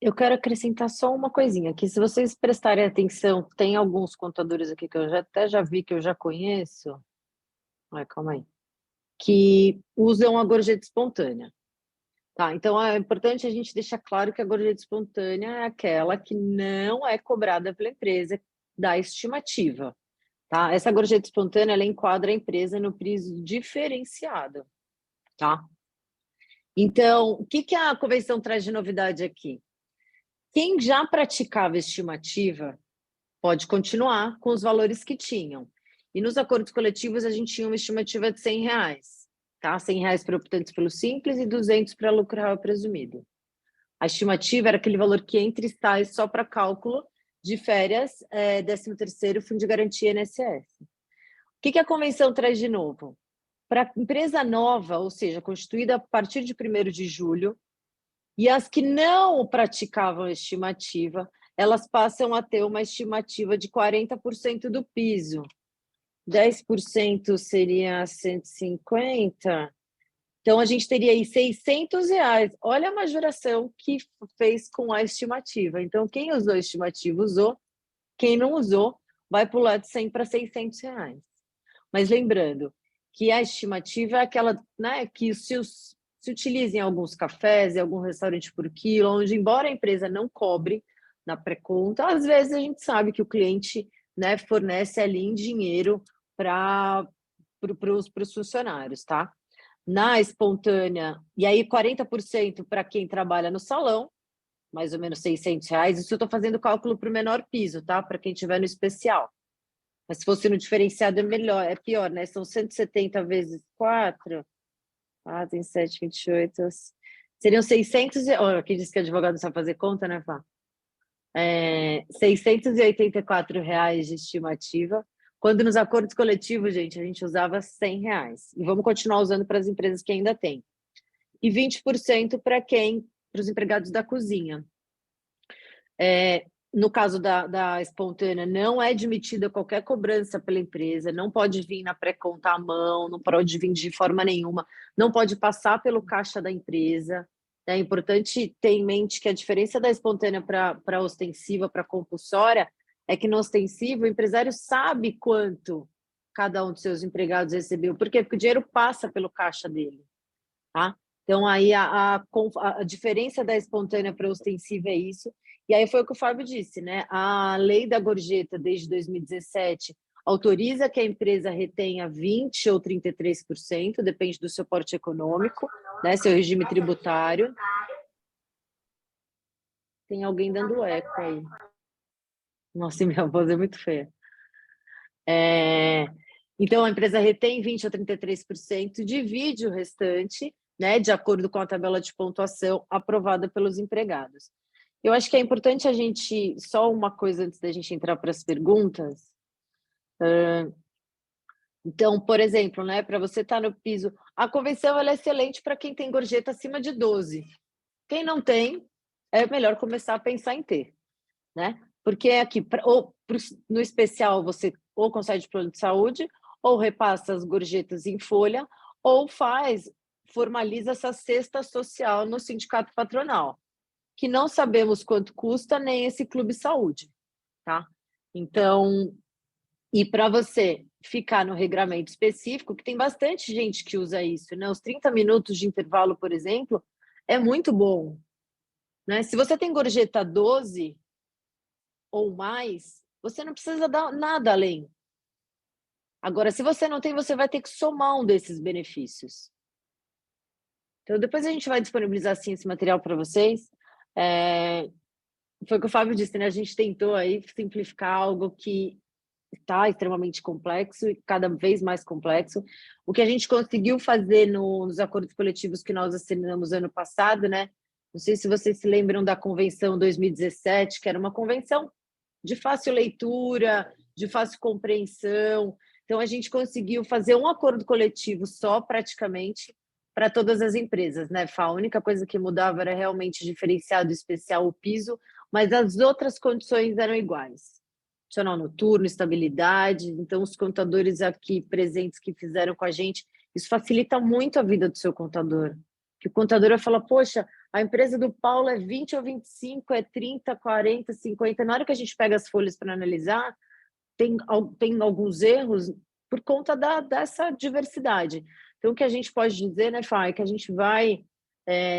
Eu quero acrescentar só uma coisinha, que se vocês prestarem atenção, tem alguns contadores aqui que eu até já vi, que eu já conheço. Ai, calma aí. Que usam a gorjeta espontânea. Tá, então é importante a gente deixar claro que a gorjeta espontânea é aquela que não é cobrada pela empresa da estimativa. Tá? Essa gorjeta espontânea, ela enquadra a empresa no piso diferenciado. Tá? Então, o que a convenção traz de novidade aqui? Quem já praticava estimativa pode continuar com os valores que tinham. E nos acordos coletivos, a gente tinha uma estimativa de R$100, tá? R$100 para optantes pelo Simples e 200 para lucro real presumido. A estimativa era aquele valor que entra e sai só para cálculo de férias, 13º, Fundo de Garantia e INSS. O que a convenção traz de novo? Para empresa nova, ou seja, constituída a partir de 1º de julho, e as que não praticavam estimativa, elas passam a ter uma estimativa de 40% do piso. 10% seria 150. Então, a gente teria aí R$600. Olha a majoração que fez com a estimativa. Então, quem usou a estimativa, usou. Quem não usou, vai pular de 100 para R$600. Mas lembrando que a estimativa é aquela, né, que se utiliza em alguns cafés, em algum restaurante por quilo, onde, embora a empresa não cobre na pré-conta, às vezes a gente sabe que o cliente, né, fornece ali em dinheiro para os funcionários, tá? Na espontânea, e aí 40% para quem trabalha no salão, mais ou menos R$600. Isso eu estou fazendo cálculo para o menor piso, tá? Para quem tiver no especial. Mas se fosse no diferenciado é melhor, é pior, né? São 170 vezes 4. Tem 7, 28. Seriam 600. Aqui diz que advogado não sabe fazer conta, né, Fá? R$684 de estimativa, quando nos acordos coletivos, gente, a gente usava R$100. E vamos continuar usando para as empresas que ainda têm. E 20% para os empregados da cozinha. No caso da espontânea, não é admitida qualquer cobrança pela empresa, não pode vir na pré-conta à mão, não pode vir de forma nenhuma, não pode passar pelo caixa da empresa. É importante ter em mente que a diferença da espontânea para ostensiva, para compulsória, é que no ostensivo o empresário sabe quanto cada um dos seus empregados recebeu. Por quê? Porque o dinheiro passa pelo caixa dele. Tá? Então, aí a diferença da espontânea para ostensiva é isso. E aí foi o que o Fábio disse, né? A lei da gorjeta, desde 2017, autoriza que a empresa retenha 20% ou 33%, depende do seu porte econômico, né, seu regime tributário. Tem alguém dando eco aí. Nossa, minha voz é muito feia. Então, a empresa retém 20% ou 33%, divide o restante, né, de acordo com a tabela de pontuação aprovada pelos empregados. Eu acho que é importante a gente, só uma coisa antes da gente entrar para as perguntas. Então, por exemplo, né, para você estar no piso, a convenção ela é excelente para quem tem gorjeta acima de 12. Quem não tem, é melhor começar a pensar em ter, né? Porque aqui, no especial, você ou concede plano de saúde, ou repassa as gorjetas em folha, ou formaliza essa cesta social no sindicato patronal, que não sabemos quanto custa nem esse clube saúde, tá? Então, e para você ficar no regramento específico, que tem bastante gente que usa isso, né? Os 30 minutos de intervalo, por exemplo, é muito bom, né? Se você tem gorjeta 12 ou mais, você não precisa dar nada além. Agora, se você não tem, você vai ter que somar um desses benefícios. Então, depois a gente vai disponibilizar, sim, esse material para vocês. Foi o que o Fábio disse, né? A gente tentou aí simplificar algo que está extremamente complexo e cada vez mais complexo. O que a gente conseguiu fazer nos acordos coletivos que nós assinamos ano passado, né? Não sei se vocês se lembram da Convenção 2017, que era uma convenção de fácil leitura, de fácil compreensão. Então, a gente conseguiu fazer um acordo coletivo só, praticamente, para todas as empresas, né, Fá? A única coisa que mudava era realmente diferenciado especial o piso, mas as outras condições eram iguais. Adicional noturno, estabilidade. Então, os contadores aqui presentes que fizeram com a gente, isso facilita muito a vida do seu contador. Que o contador vai falar, poxa, a empresa do Paulo é 20 ou 25, é 30, 40, 50. Na hora que a gente pega as folhas para analisar, tem alguns erros por conta dessa diversidade. Então, o que a gente pode dizer, né, Fá, é que a gente vai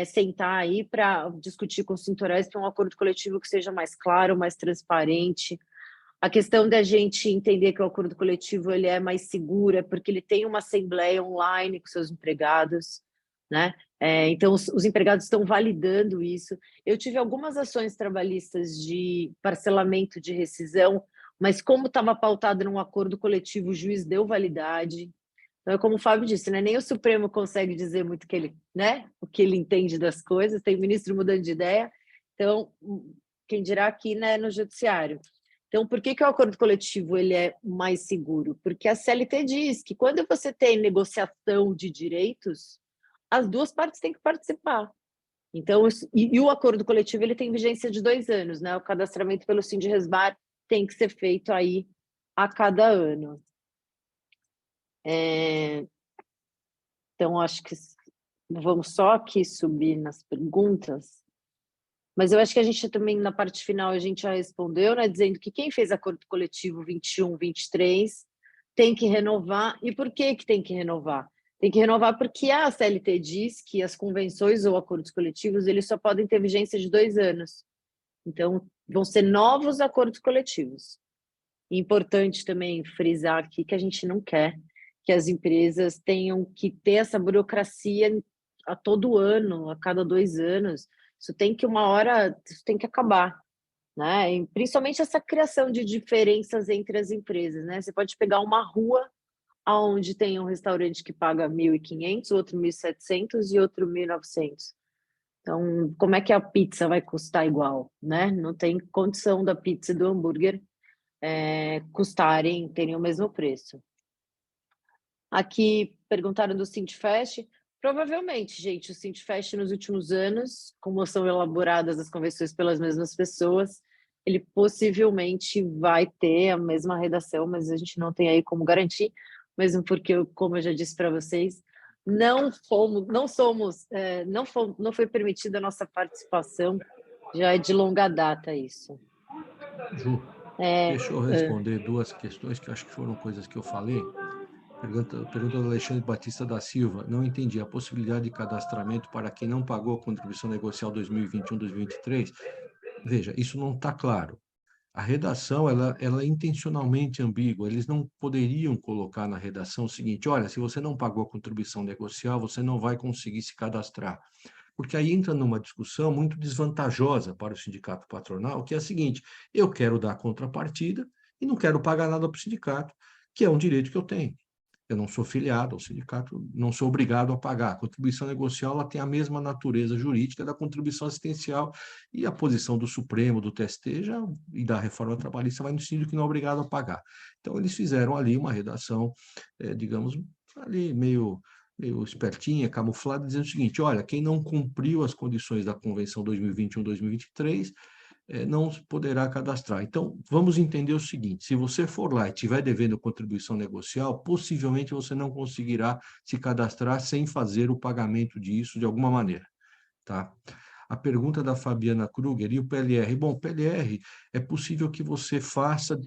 sentar aí para discutir com os cinturais para um acordo coletivo que seja mais claro, mais transparente. A questão da gente entender que o acordo coletivo ele é mais seguro é porque ele tem uma assembleia online com seus empregados, né? Então, os empregados estão validando isso. Eu tive algumas ações trabalhistas de parcelamento de rescisão, mas como estava pautado num acordo coletivo, o juiz deu validade. Então, como o Fábio disse, né, nem o Supremo consegue dizer muito que ele, né, o que ele entende das coisas, tem ministro mudando de ideia. Então, quem dirá aqui, né, no judiciário. Então, por que o acordo coletivo ele é mais seguro? Porque a CLT diz que quando você tem negociação de direitos, as duas partes têm que participar. Então, e o acordo coletivo ele tem vigência de 2 anos, né? O cadastramento pelo Sindresbar tem que ser feito aí a cada ano. Então, acho que vamos só aqui subir nas perguntas. Mas eu acho que a gente também, na parte final, a gente já respondeu, né? Dizendo que quem fez acordo coletivo 21, 23 tem que renovar. E por que tem que renovar? Tem que renovar porque a CLT diz que as convenções ou acordos coletivos eles só podem ter vigência de 2 anos. Então, vão ser novos acordos coletivos. Importante também frisar aqui que a gente não quer que as empresas tenham que ter essa burocracia a todo ano, a cada 2 anos. Isso tem que isso tem que acabar, né? E principalmente essa criação de diferenças entre as empresas, né? Você pode pegar uma rua onde tem um restaurante que paga 1.500, outro 1.700 e outro 1.900. Então, como é que a pizza vai custar igual, né? Não tem condição da pizza e do hambúrguer terem o mesmo preço. Aqui perguntaram do Sindfest. Provavelmente, gente, o Sindfest nos últimos anos, como são elaboradas as convenções pelas mesmas pessoas, ele possivelmente vai ter a mesma redação, mas a gente não tem aí como garantir, mesmo porque, como eu já disse para vocês, não foi permitida a nossa participação, já é de longa data isso. Ju, deixa eu responder 2 questões que acho que foram coisas que eu falei. Pergunta do Alexandre Batista da Silva. Não entendi. A possibilidade de cadastramento para quem não pagou a contribuição negocial 2021-2023? Veja, isso não está claro. A redação, ela é intencionalmente ambígua. Eles não poderiam colocar na redação o seguinte: olha, se você não pagou a contribuição negocial, você não vai conseguir se cadastrar. Porque aí entra numa discussão muito desvantajosa para o sindicato patronal, que é a seguinte: eu quero dar contrapartida e não quero pagar nada para o sindicato, que é um direito que eu tenho. Eu não sou filiado ao sindicato, não sou obrigado a pagar. A contribuição negocial ela tem a mesma natureza jurídica da contribuição assistencial, e a posição do Supremo, do TST e da reforma trabalhista vai no sentido que não é obrigado a pagar. Então, eles fizeram ali uma redação, digamos, ali meio espertinha, camuflada, dizendo o seguinte: olha, quem não cumpriu as condições da Convenção 2021-2023 não poderá cadastrar. Então, vamos entender o seguinte: se você for lá e estiver devendo contribuição negocial, possivelmente você não conseguirá se cadastrar sem fazer o pagamento disso de alguma maneira, tá? A pergunta da Fabiana Kruger: e o PLR? Bom, PLR, é possível que você faça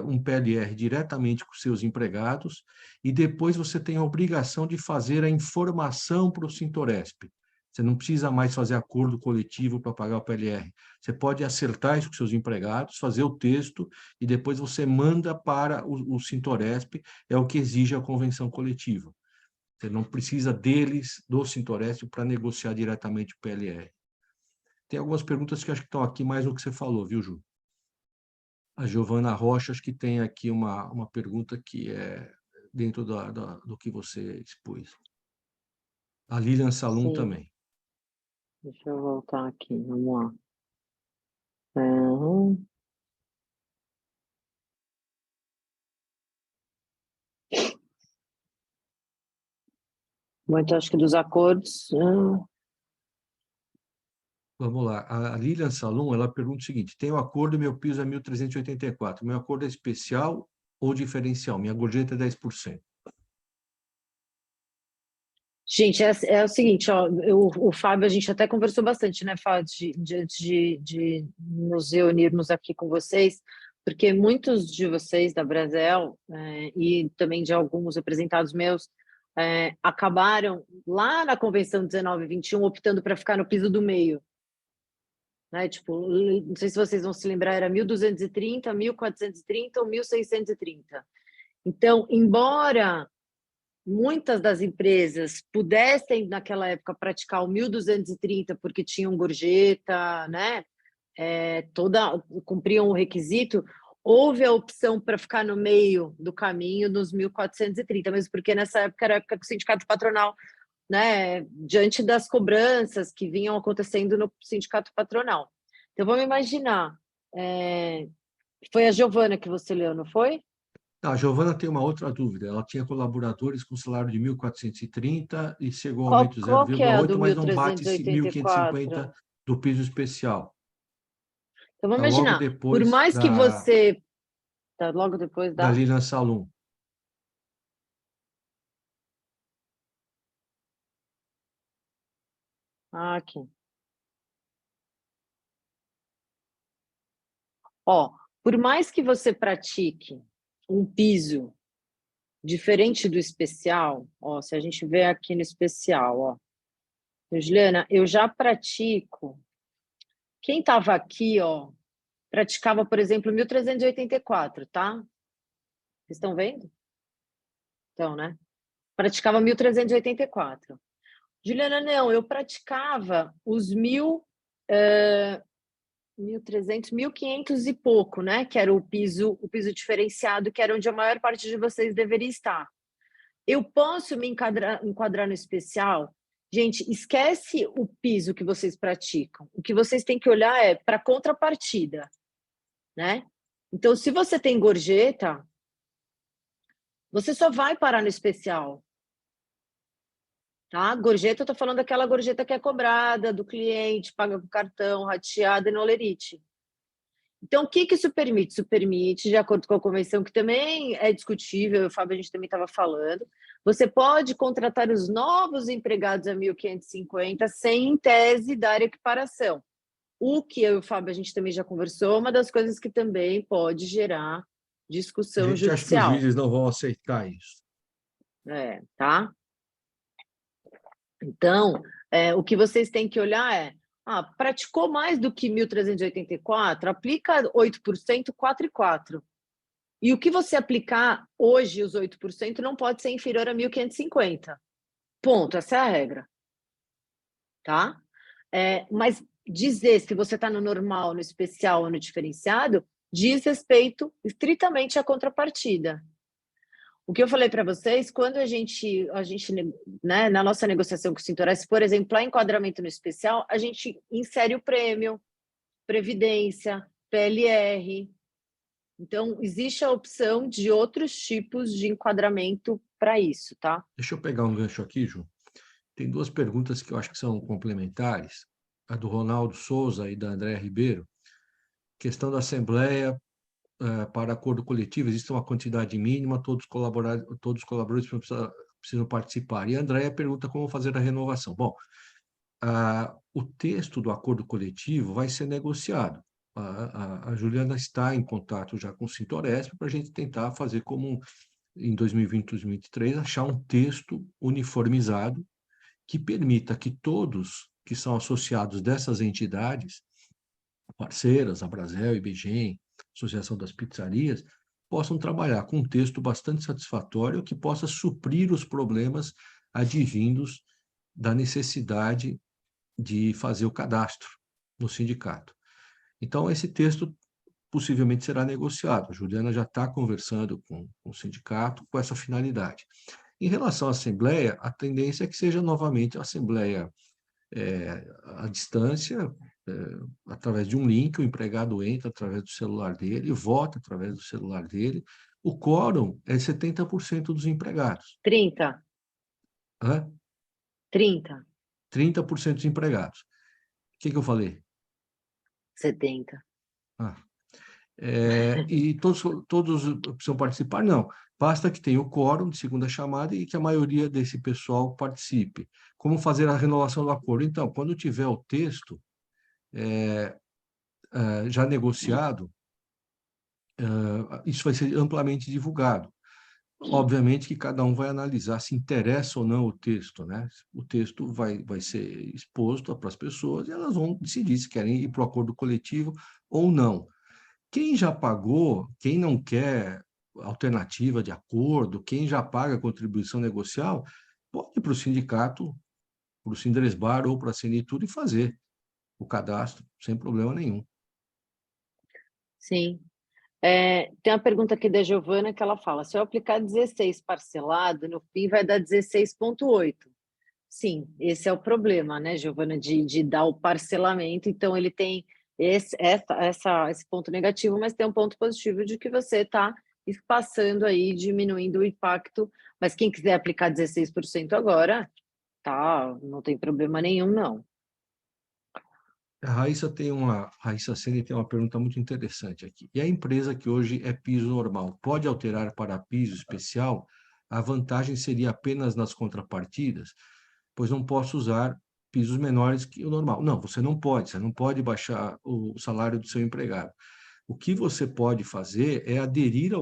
um PLR diretamente com seus empregados e depois você tenha a obrigação de fazer a informação para o Sintoresp. Você não precisa mais fazer acordo coletivo para pagar o PLR. Você pode acertar isso com seus empregados, fazer o texto e depois você manda para o Sintoresp, é o que exige a convenção coletiva. Você não precisa deles, do Sintoresp, para negociar diretamente o PLR. Tem algumas perguntas que acho que estão aqui mais no que você falou, viu, Ju? A Giovana Rocha, acho que tem aqui uma pergunta que é dentro do que você expôs. A Lilian Salum Sim. também. Deixa eu voltar aqui, vamos lá. Uhum. Bom, então acho que dos acordos. Vamos lá. A Lilian Salum, ela pergunta o seguinte: tem o acordo, meu piso é 1.384. Meu acordo é especial ou diferencial? Minha gorjeta é 10%. Gente, é o seguinte, ó, o Fábio, a gente até antes bastante, né, Fábio, antes de nos reunirmos aqui com vocês, porque muitos de vocês da Brasel e também de alguns representados meus acabaram lá na Convenção 19 e 21 optando para ficar no piso do meio, né? Tipo, não sei se vocês vão se lembrar, era 1.230, 1.430 ou 1.630. Então, embora muitas das empresas pudessem, naquela época, praticar o 1.230 porque tinham gorjeta, né? Cumpriam o requisito, houve a opção para ficar no meio do caminho nos 1.430, mesmo porque nessa época era a época que o sindicato patronal, né, diante das cobranças que vinham acontecendo no sindicato patronal. Então, vamos imaginar, foi a Giovana que você leu, não foi? A Giovana tem uma outra dúvida. Ela tinha colaboradores com salário de 1.430 e chegou ao aumento de Qual que é a do 0,8, mas não bate esse 1.550 1.384? do piso especial. Então, vamos Está logo imaginar, por depois mais que você... Tá logo depois da Lilian Salum. Aqui. Ó, por mais que você pratique um piso diferente do especial, ó, se a gente vê aqui no especial, ó, Juliana, eu já pratico. Quem estava aqui, ó, praticava, por exemplo, 1.384, tá? Vocês estão vendo? Então, né? Praticava 1.384. Juliana, não, eu praticava os 1.300, 1.500 e pouco, né? Que era o piso diferenciado, que era onde a maior parte de vocês deveria estar. Eu posso me enquadrar no especial? Gente, esquece o piso que vocês praticam. O que vocês têm que olhar é para a contrapartida, né? Então, se você tem gorjeta, você só vai parar no especial. Tá? Gorjeta, eu estou falando daquela gorjeta que é cobrada do cliente, paga com cartão, rateada e no Olerite. Então, o que isso permite? Isso permite, de acordo com a convenção, que também é discutível, o Fábio, a gente também estava falando, você pode contratar os novos empregados a 1.550 sem, em tese, dar equiparação. O que eu e o Fábio, a gente também já conversou, uma das coisas que também pode gerar A discussão gente acha que os judicial. juízes não vão aceitar isso. Tá? Então, o que vocês têm que olhar é praticou mais do que 1.384? Aplica 8%, 4,4%. E o que você aplicar hoje, os 8%, não pode ser inferior a 1.550. Ponto, essa é a regra. Tá? Mas dizer se você está no normal, no especial ou no diferenciado, diz respeito estritamente à contrapartida. O que eu falei para vocês, quando a gente né, na nossa negociação com o Sintores, por exemplo, para enquadramento no especial, a gente insere o prêmio, previdência, PLR. Então, existe a opção de outros tipos de enquadramento para isso, tá? Deixa eu pegar um gancho aqui, Ju. Tem duas perguntas que eu acho que são complementares, a do Ronaldo Souza e da Andréa Ribeiro. Questão da Assembleia para acordo coletivo, existe uma quantidade mínima, todos os colaboradores precisam participar. E a Andréa pergunta como fazer a renovação. Bom, o texto do acordo coletivo vai ser negociado. A Juliana está em contato já com o Sintoresp para a gente tentar fazer como em 2020, 2023, achar um texto uniformizado que permita que todos que são associados dessas entidades, parceiras, a Brasel, IBGEM, Associação das Pizzarias, possam trabalhar com um texto bastante satisfatório que possa suprir os problemas advindos da necessidade de fazer o cadastro no sindicato. Então, esse texto possivelmente será negociado. A Juliana já está conversando com o sindicato com essa finalidade. Em relação à Assembleia, a tendência é que seja novamente a Assembleia à distância, através de um link, o empregado entra através do celular dele, vota através do celular dele. O quórum é 70% dos empregados. 30%. Hã? 30%. 30% dos empregados. O que eu falei? 70%. E todos precisam participar? Não. Basta que tenha o quórum de segunda chamada e que a maioria desse pessoal participe. Como fazer a renovação do acordo? Então, quando tiver o texto já negociado, isso vai ser amplamente divulgado. Obviamente que cada um vai analisar se interessa ou não o texto, né? O texto vai ser exposto para as pessoas e elas vão decidir se querem ir para o acordo coletivo ou não. Quem já pagou, quem não quer alternativa de acordo, quem já paga contribuição negocial, pode ir para o sindicato, para o Sindresbar ou para a Senitur e fazer o cadastro sem problema nenhum. Sim. Tem uma pergunta aqui da Giovana que ela fala, se eu aplicar 16 parcelado, no fim vai dar 16,8. Sim, esse é o problema, né, Giovana, de dar o parcelamento. Então, ele tem esse ponto negativo, mas tem um ponto positivo de que você está passando aí, diminuindo o impacto. Mas quem quiser aplicar 16% agora, tá, não tem problema nenhum, não. A Raíssa Sene tem uma pergunta muito interessante aqui. E a empresa que hoje é piso normal, pode alterar para piso especial? A vantagem seria apenas nas contrapartidas? Pois não posso usar pisos menores que o normal. Não, você não pode baixar o salário do seu empregado. O que você pode fazer é aderir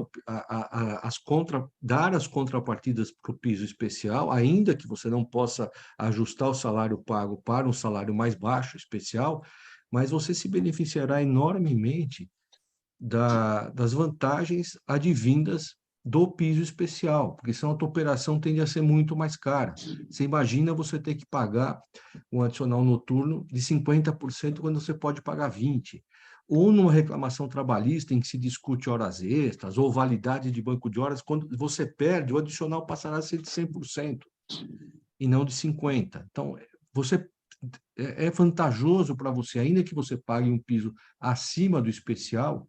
dar as contrapartidas para o piso especial, ainda que você não possa ajustar o salário pago para um salário mais baixo, especial, mas você se beneficiará enormemente das vantagens advindas do piso especial, porque senão a tua operação tende a ser muito mais cara. Você imagina você ter que pagar um adicional noturno de 50% quando você pode pagar 20%. Ou numa reclamação trabalhista em que se discute horas extras ou validade de banco de horas, quando você perde, o adicional passará a ser de 100% e não de 50%. Então, é vantajoso para você, ainda que você pague um piso acima do especial,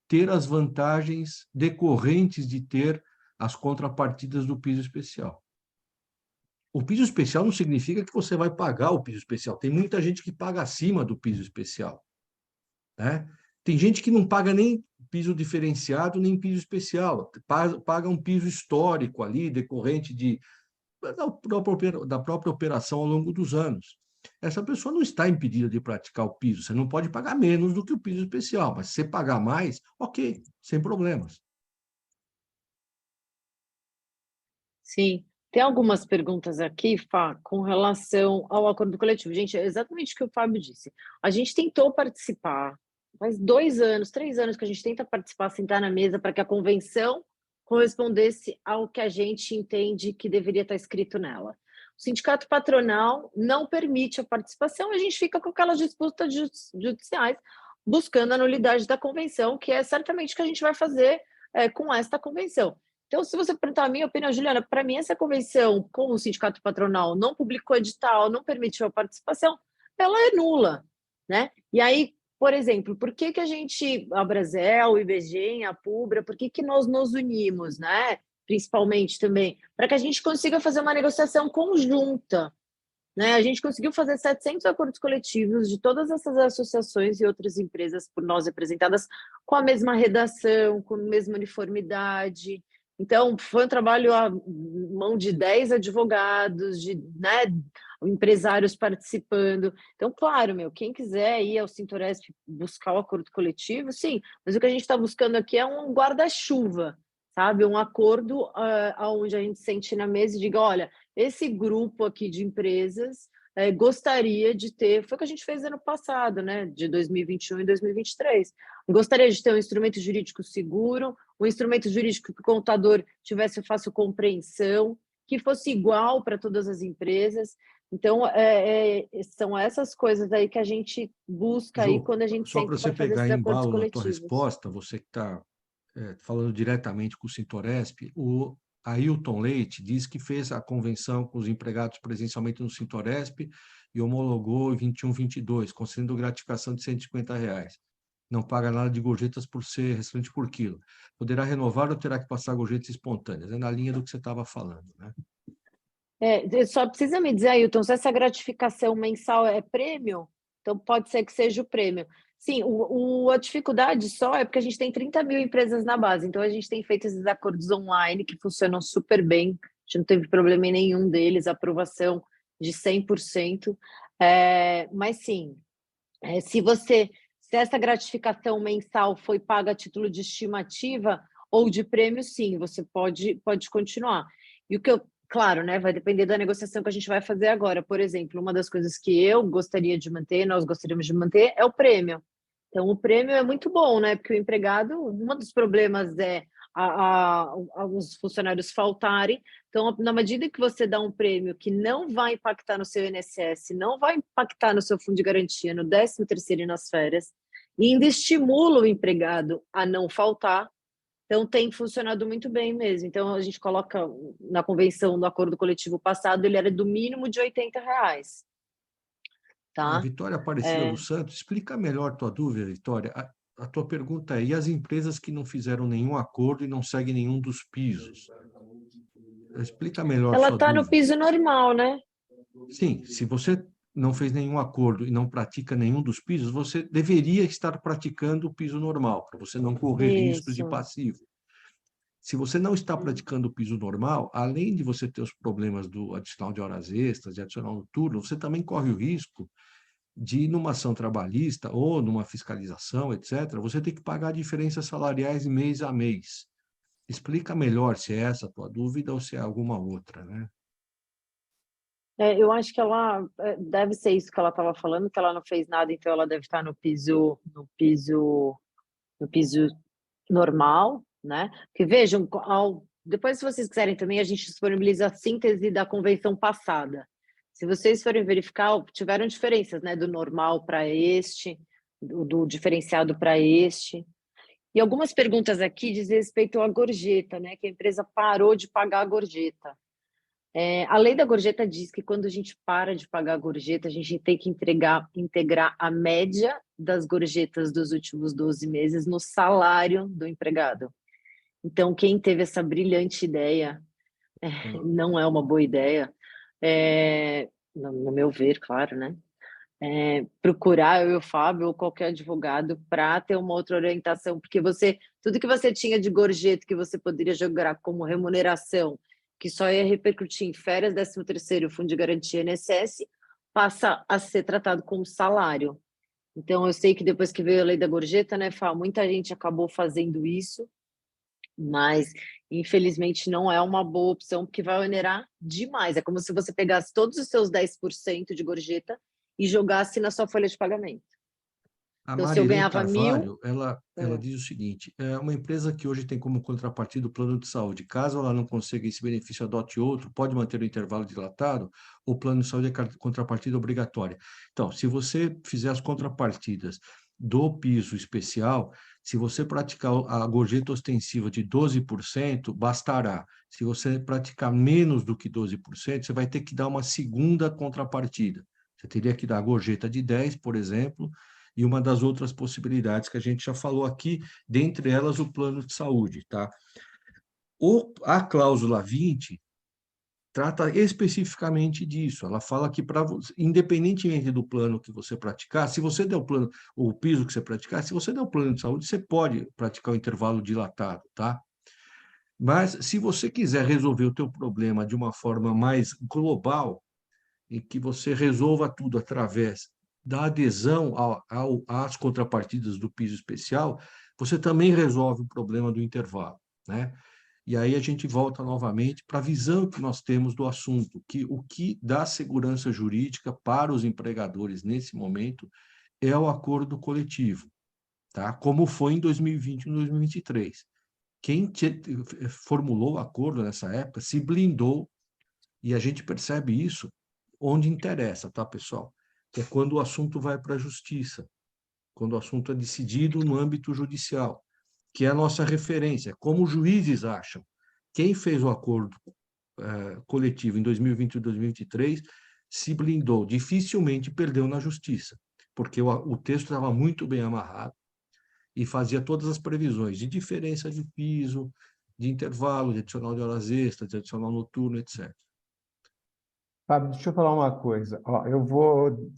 ter as vantagens decorrentes de ter as contrapartidas do piso especial. O piso especial não significa que você vai pagar o piso especial. Tem muita gente que paga acima do piso especial, né? Tem gente que não paga nem piso diferenciado, nem piso especial. Paga um piso histórico ali, decorrente da própria operação ao longo dos anos. Essa pessoa não está impedida de praticar o piso. Você não pode pagar menos do que o piso especial, mas se você pagar mais, ok, sem problemas. Sim. Tem algumas perguntas aqui, Fá, com relação ao acordo coletivo. Gente, é exatamente o que o Fábio disse. A gente tentou participar, faz 2 anos, 3 anos que a gente tenta participar, sentar na mesa para que a convenção correspondesse ao que a gente entende que deveria estar escrito nela. O sindicato patronal não permite a participação, a gente fica com aquelas disputas judiciais buscando a nulidade da convenção, que é certamente o que a gente vai fazer com esta convenção. Então, se você perguntar a minha opinião, Juliana, para mim essa convenção com o sindicato patronal não publicou edital, não permitiu a participação, ela é nula, né? E aí, por exemplo, por que a gente, a Brasel, o IBGE, a Pubra, por que nós nos unimos, né? Principalmente também, para que a gente consiga fazer uma negociação conjunta, né? A gente conseguiu fazer 700 acordos coletivos de todas essas associações e outras empresas por nós representadas com a mesma redação, com a mesma uniformidade. Então, foi um trabalho à mão de 10 advogados, de, né, empresários participando. Então, claro, quem quiser ir ao Sintoresp buscar o acordo coletivo, sim, mas o que a gente está buscando aqui é um guarda-chuva, sabe? Um acordo onde a gente sente na mesa e diga, olha, esse grupo aqui de empresas gostaria de ter, foi o que a gente fez ano passado, né, de 2021 e 2023, gostaria de ter um instrumento jurídico seguro, um instrumento jurídico que o contador tivesse fácil compreensão, que fosse igual para todas as empresas. Então, são essas coisas aí que a gente busca aí quando a gente só senta para você para fazer pegar esses acordos embalo na tua coletivos. resposta, você que está falando diretamente com o Sintoresp, o Ailton Leite diz que fez a convenção com os empregados presencialmente no Sintoresp e homologou em 21/22, concedendo gratificação de R$150. Não paga nada de gorjetas por ser restaurante por quilo. Poderá renovar ou terá que passar gorjetas espontâneas? É na linha do que você estava falando, né? Só precisa me dizer, Ailton, se essa gratificação mensal é prêmio, então pode ser que seja o prêmio. Sim, a dificuldade só é porque a gente tem 30 mil empresas na base, então a gente tem feito esses acordos online que funcionam super bem, a gente não teve problema em nenhum deles, aprovação de 100%. Mas sim, se essa gratificação mensal foi paga a título de estimativa ou de prêmio, sim, você pode continuar. E o que claro, né, vai depender da negociação que a gente vai fazer agora. Por exemplo, uma das coisas que eu gostaria de manter, nós gostaríamos de manter, é o prêmio. Então, o prêmio é muito bom, né? Porque o empregado, um dos problemas é alguns funcionários faltarem. Então, na medida que você dá um prêmio que não vai impactar no seu INSS, não vai impactar no seu fundo de garantia, no 13º e nas férias, e ainda estimula o empregado a não faltar, então tem funcionado muito bem mesmo. Então, a gente coloca na convenção, no acordo coletivo passado, ele era do mínimo de R$80. Tá? Vitória Aparecida dos Santos, explica melhor tua dúvida, Vitória. A tua pergunta é, e as empresas que não fizeram nenhum acordo e não seguem nenhum dos pisos? Explica melhor Ela sua está no dúvida. piso normal, né? Sim, se você não fez nenhum acordo e não pratica nenhum dos pisos, você deveria estar praticando o piso normal, para você não correr riscos de passivo. Se você não está praticando o piso normal, além de você ter os problemas do adicional de horas extras, de adicional noturno, você também corre o risco de, numa ação trabalhista ou numa fiscalização, etc., você ter que pagar diferenças salariais mês a mês. Explica melhor se é essa a tua dúvida ou se é alguma outra, né? Eu acho que ela deve ser isso que ela estava falando, que ela não fez nada, então ela deve estar no piso normal, né? Porque vejam, depois, se vocês quiserem também, a gente disponibiliza a síntese da convenção passada. Se vocês forem verificar, tiveram diferenças, né? Do normal para este, do diferenciado para este. E algumas perguntas aqui dizem respeito à gorjeta, né? Que a empresa parou de pagar a gorjeta. A lei da gorjeta diz que quando a gente para de pagar a gorjeta, a gente tem que integrar a média das gorjetas dos últimos 12 meses no salário do empregado. Então, quem teve essa brilhante ideia, não é uma boa ideia, no meu ver, claro, né? Procurar eu e o Fábio ou qualquer advogado para ter uma outra orientação, porque tudo que você tinha de gorjeta que você poderia jogar como remuneração, que só ia repercutir em férias, 13º, fundo de garantia INSS, passa a ser tratado como salário. Então, eu sei que depois que veio a lei da gorjeta, né, Fá, muita gente acabou fazendo isso, mas infelizmente não é uma boa opção, porque vai onerar demais. É como se você pegasse todos os seus 10% de gorjeta e jogasse na sua folha de pagamento. A Então, se eu Marilei ganhava 1.000... Carvalho, ela diz o seguinte, é uma empresa que hoje tem como contrapartida o plano de saúde. Caso ela não consiga esse benefício, adote outro, pode manter o intervalo dilatado, o plano de saúde é contrapartida obrigatória. Então, se você fizer as contrapartidas do piso especial, se você praticar a gorjeta ostensiva de 12%, bastará. Se você praticar menos do que 12%, você vai ter que dar uma segunda contrapartida. Você teria que dar a gorjeta de 10%, por exemplo, e uma das outras possibilidades que a gente já falou aqui, dentre elas o plano de saúde, tá? A cláusula 20 trata especificamente disso. Ela fala que, independentemente do plano que você praticar, se você der o plano, o piso que você praticar, se você der o plano de saúde, você pode praticar o intervalo dilatado, tá? Mas, se você quiser resolver o teu problema de uma forma mais global, em que você resolva tudo através da adesão às contrapartidas do piso especial, você também resolve o problema do intervalo, né? E aí a gente volta novamente para a visão que nós temos do assunto, que o que dá segurança jurídica para os empregadores nesse momento é o acordo coletivo, tá? Como foi em 2020 e 2023. Quem formulou o acordo nessa época se blindou, e a gente percebe isso onde interessa, tá, pessoal? Que é quando o assunto vai para a justiça, quando o assunto é decidido no âmbito judicial, que é a nossa referência, como os juízes acham. Quem fez o acordo coletivo em 2020 e 2023 se blindou, dificilmente perdeu na justiça, porque o texto estava muito bem amarrado e fazia todas as previsões de diferença de piso, de intervalo, de adicional de horas extras, de adicional noturno, etc. Fábio, deixa eu falar uma coisa. Ó,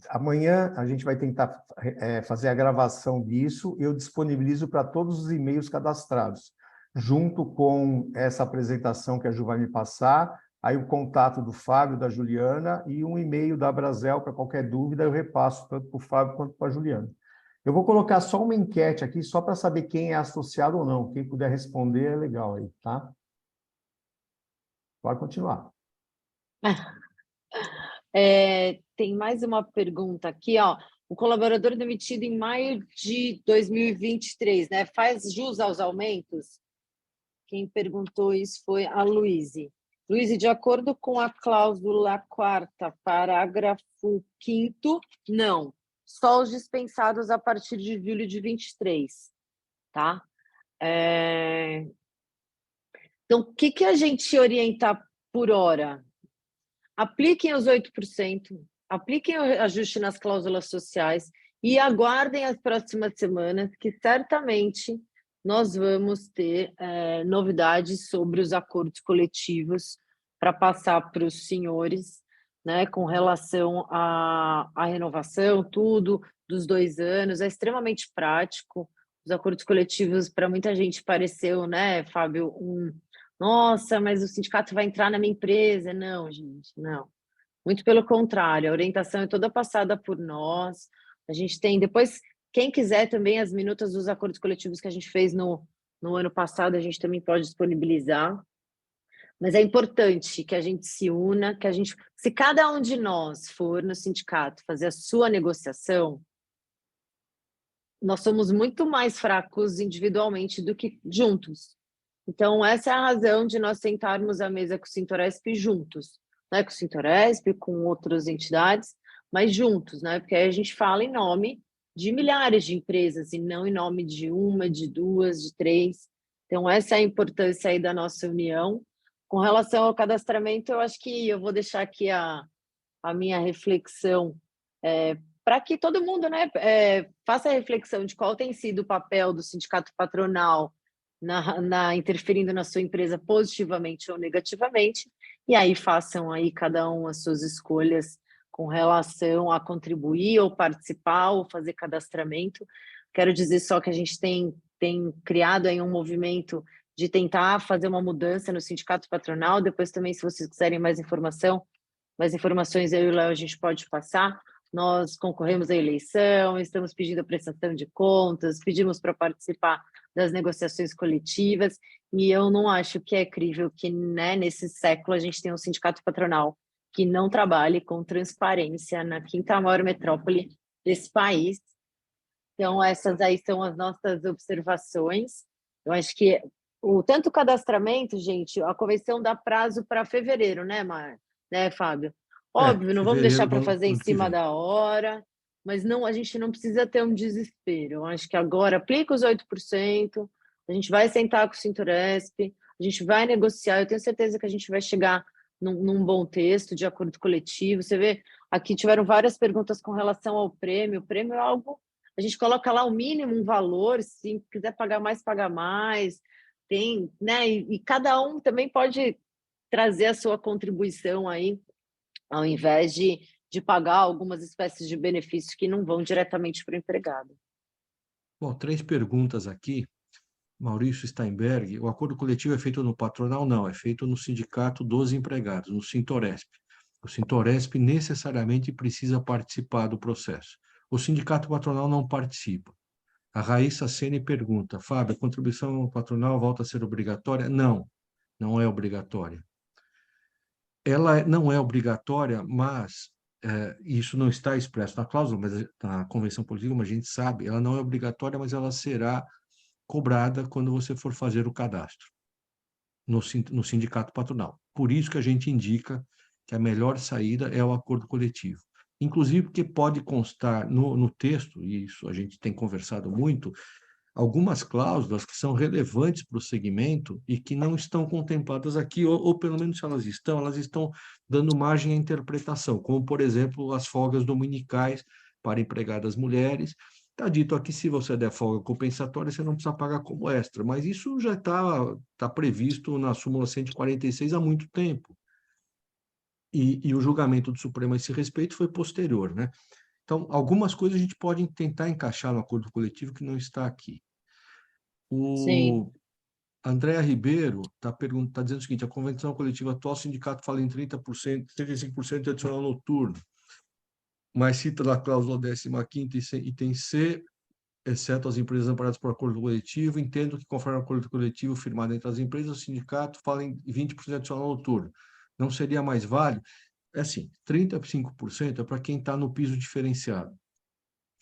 amanhã a gente vai tentar fazer a gravação disso. Eu disponibilizo para todos os e-mails cadastrados, junto com essa apresentação que a Ju vai me passar, aí o contato do Fábio, da Juliana, e um e-mail da Brasel para qualquer dúvida, eu repasso tanto para o Fábio quanto para a Juliana. Eu vou colocar só uma enquete aqui, só para saber quem é associado ou não. Quem puder responder é legal aí, tá? Pode continuar. Tem mais uma pergunta aqui, ó. O colaborador demitido em maio de 2023, né? Faz jus aos aumentos? Quem perguntou isso foi a Luíse. Luíse, de acordo com a cláusula 4ª, parágrafo 5º, não. Só os dispensados a partir de julho de 23, tá? Então, o que a gente orienta por hora? Apliquem os 8%, apliquem o ajuste nas cláusulas sociais e aguardem as próximas semanas, que certamente nós vamos ter novidades sobre os acordos coletivos para passar para os senhores, né, com relação à renovação, tudo, dos 2 anos. É extremamente prático. Os acordos coletivos, para muita gente, pareceu, né, Fábio, nossa, mas o sindicato vai entrar na minha empresa. Não, gente, não. Muito pelo contrário, a orientação é toda passada por nós. A gente tem, depois, quem quiser também, as minutas dos acordos coletivos que a gente fez no ano passado, a gente também pode disponibilizar. Mas é importante que a gente se una, se cada um de nós for no sindicato fazer a sua negociação, nós somos muito mais fracos individualmente do que juntos. Então, essa é a razão de nós sentarmos à mesa com o Sintoresp juntos, né? Com o Sintoresp, com outras entidades, mas juntos, né? Porque aí a gente fala em nome de milhares de empresas e não em nome de uma, de duas, de 3. Então, essa é a importância aí da nossa união. Com relação ao cadastramento, eu acho que eu vou deixar aqui a minha reflexão para que todo mundo, né, faça a reflexão de qual tem sido o papel do sindicato patronal interferindo na sua empresa positivamente ou negativamente, e aí façam aí cada um as suas escolhas com relação a contribuir ou participar ou fazer cadastramento. Quero dizer só que a gente tem criado aí um movimento de tentar fazer uma mudança no sindicato patronal. Depois também, se vocês quiserem mais informações, eu e o Léo a gente pode passar. Nós concorremos à eleição, estamos pedindo a prestação de contas, pedimos para participar das negociações coletivas, e eu não acho que é crível que, né, nesse século a gente tenha um sindicato patronal que não trabalhe com transparência na quinta maior metrópole desse país. Então, essas aí são as nossas observações. Eu acho que tanto o cadastramento, gente, a convenção dá prazo para fevereiro, né, Fábio? Óbvio, não vamos deixar para fazer em cima da hora, mas não, a gente não precisa ter um desespero. Eu acho que agora aplica os 8%, a gente vai sentar com o Sintoresp, a gente vai negociar, eu tenho certeza que a gente vai chegar num bom texto de acordo coletivo. Você vê, aqui tiveram várias perguntas com relação ao prêmio. O prêmio é algo, a gente coloca lá o mínimo, um valor, se quiser pagar mais, paga mais. Tem, né? E cada um também pode trazer a sua contribuição aí, ao invés de pagar algumas espécies de benefícios que não vão diretamente para o empregado. Bom, 3 perguntas aqui. Maurício Steinberg, o acordo coletivo é feito no patronal? Não, é feito no sindicato dos empregados, no Sintoresp. O Sintoresp necessariamente precisa participar do processo. O sindicato patronal não participa. A Raíssa Sene pergunta, Fábio, a contribuição patronal volta a ser obrigatória? Não, não é obrigatória. Ela não é obrigatória, mas isso não está expresso na cláusula, mas na convenção coletiva, mas a gente sabe, ela não é obrigatória, mas ela será cobrada quando você for fazer o cadastro no sindicato patronal. Por isso que a gente indica que a melhor saída é o acordo coletivo. Inclusive porque pode constar no texto, e isso a gente tem conversado muito, algumas cláusulas que são relevantes para o segmento e que não estão contempladas aqui, ou pelo menos se elas estão dando margem à interpretação, como, por exemplo, as folgas dominicais para empregadas mulheres. Está dito aqui, se você der folga compensatória, você não precisa pagar como extra, mas isso já está previsto na súmula 146 há muito tempo. E o julgamento do Supremo a esse respeito foi posterior, né? Então, algumas coisas a gente pode tentar encaixar no acordo coletivo que não está aqui. Sim. O Andréa Ribeiro está dizendo o seguinte, a convenção coletiva atual, o sindicato fala em 30%, 35% de adicional noturno, mas cita lá a cláusula 15ª item C, exceto as empresas amparadas por acordo coletivo, entendo que conforme o acordo coletivo firmado entre as empresas, o sindicato fala em 20% de adicional noturno. Não seria mais válido? É assim, 35% é para quem está no piso diferenciado,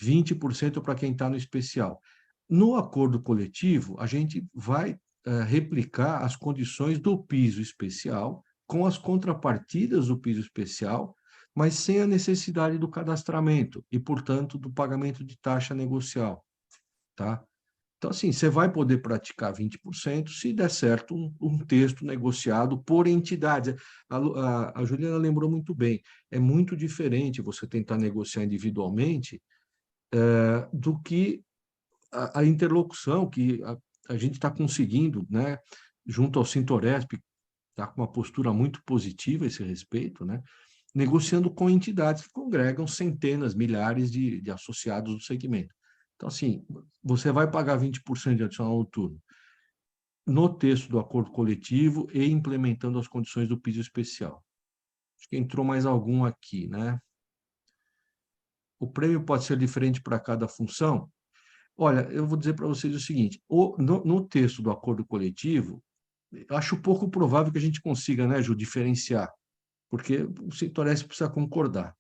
20% é para quem está no especial. No acordo coletivo, a gente vai replicar as condições do piso especial com as contrapartidas do piso especial, mas sem a necessidade do cadastramento e, portanto, do pagamento de taxa negocial. Tá? Então, assim, você vai poder praticar 20% se der certo um texto negociado por entidades. A Juliana lembrou muito bem, é muito diferente você tentar negociar individualmente do que a interlocução que a gente está conseguindo, né, junto ao Sintoresp, está com uma postura muito positiva a esse respeito, né, negociando com entidades que congregam centenas, milhares de associados do segmento. Então, assim, você vai pagar 20% de adicional noturno no texto do acordo coletivo e implementando as condições do piso especial. Acho que entrou mais algum aqui, né? O prêmio pode ser diferente para cada função? Olha, eu vou dizer para vocês o seguinte, no texto do acordo coletivo, acho pouco provável que a gente consiga, né, Ju, diferenciar, porque o Sintoresp precisa concordar.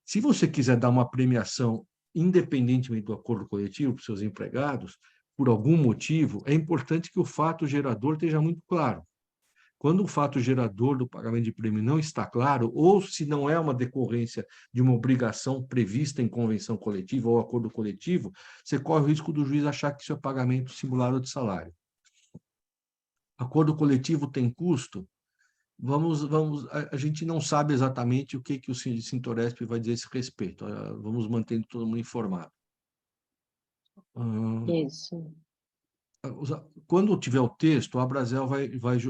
Se você quiser dar uma premiação independentemente do acordo coletivo para os seus empregados, por algum motivo, é importante que o fato gerador esteja muito claro. Quando o fato gerador do pagamento de prêmio não está claro, ou se não é uma decorrência de uma obrigação prevista em convenção coletiva ou acordo coletivo, você corre o risco do juiz achar que isso é pagamento simulado de salário. Acordo coletivo tem custo? A gente não sabe exatamente o que o Sintoresp vai dizer a esse respeito. Vamos mantendo todo mundo informado. Isso. Quando tiver o texto, a Brasel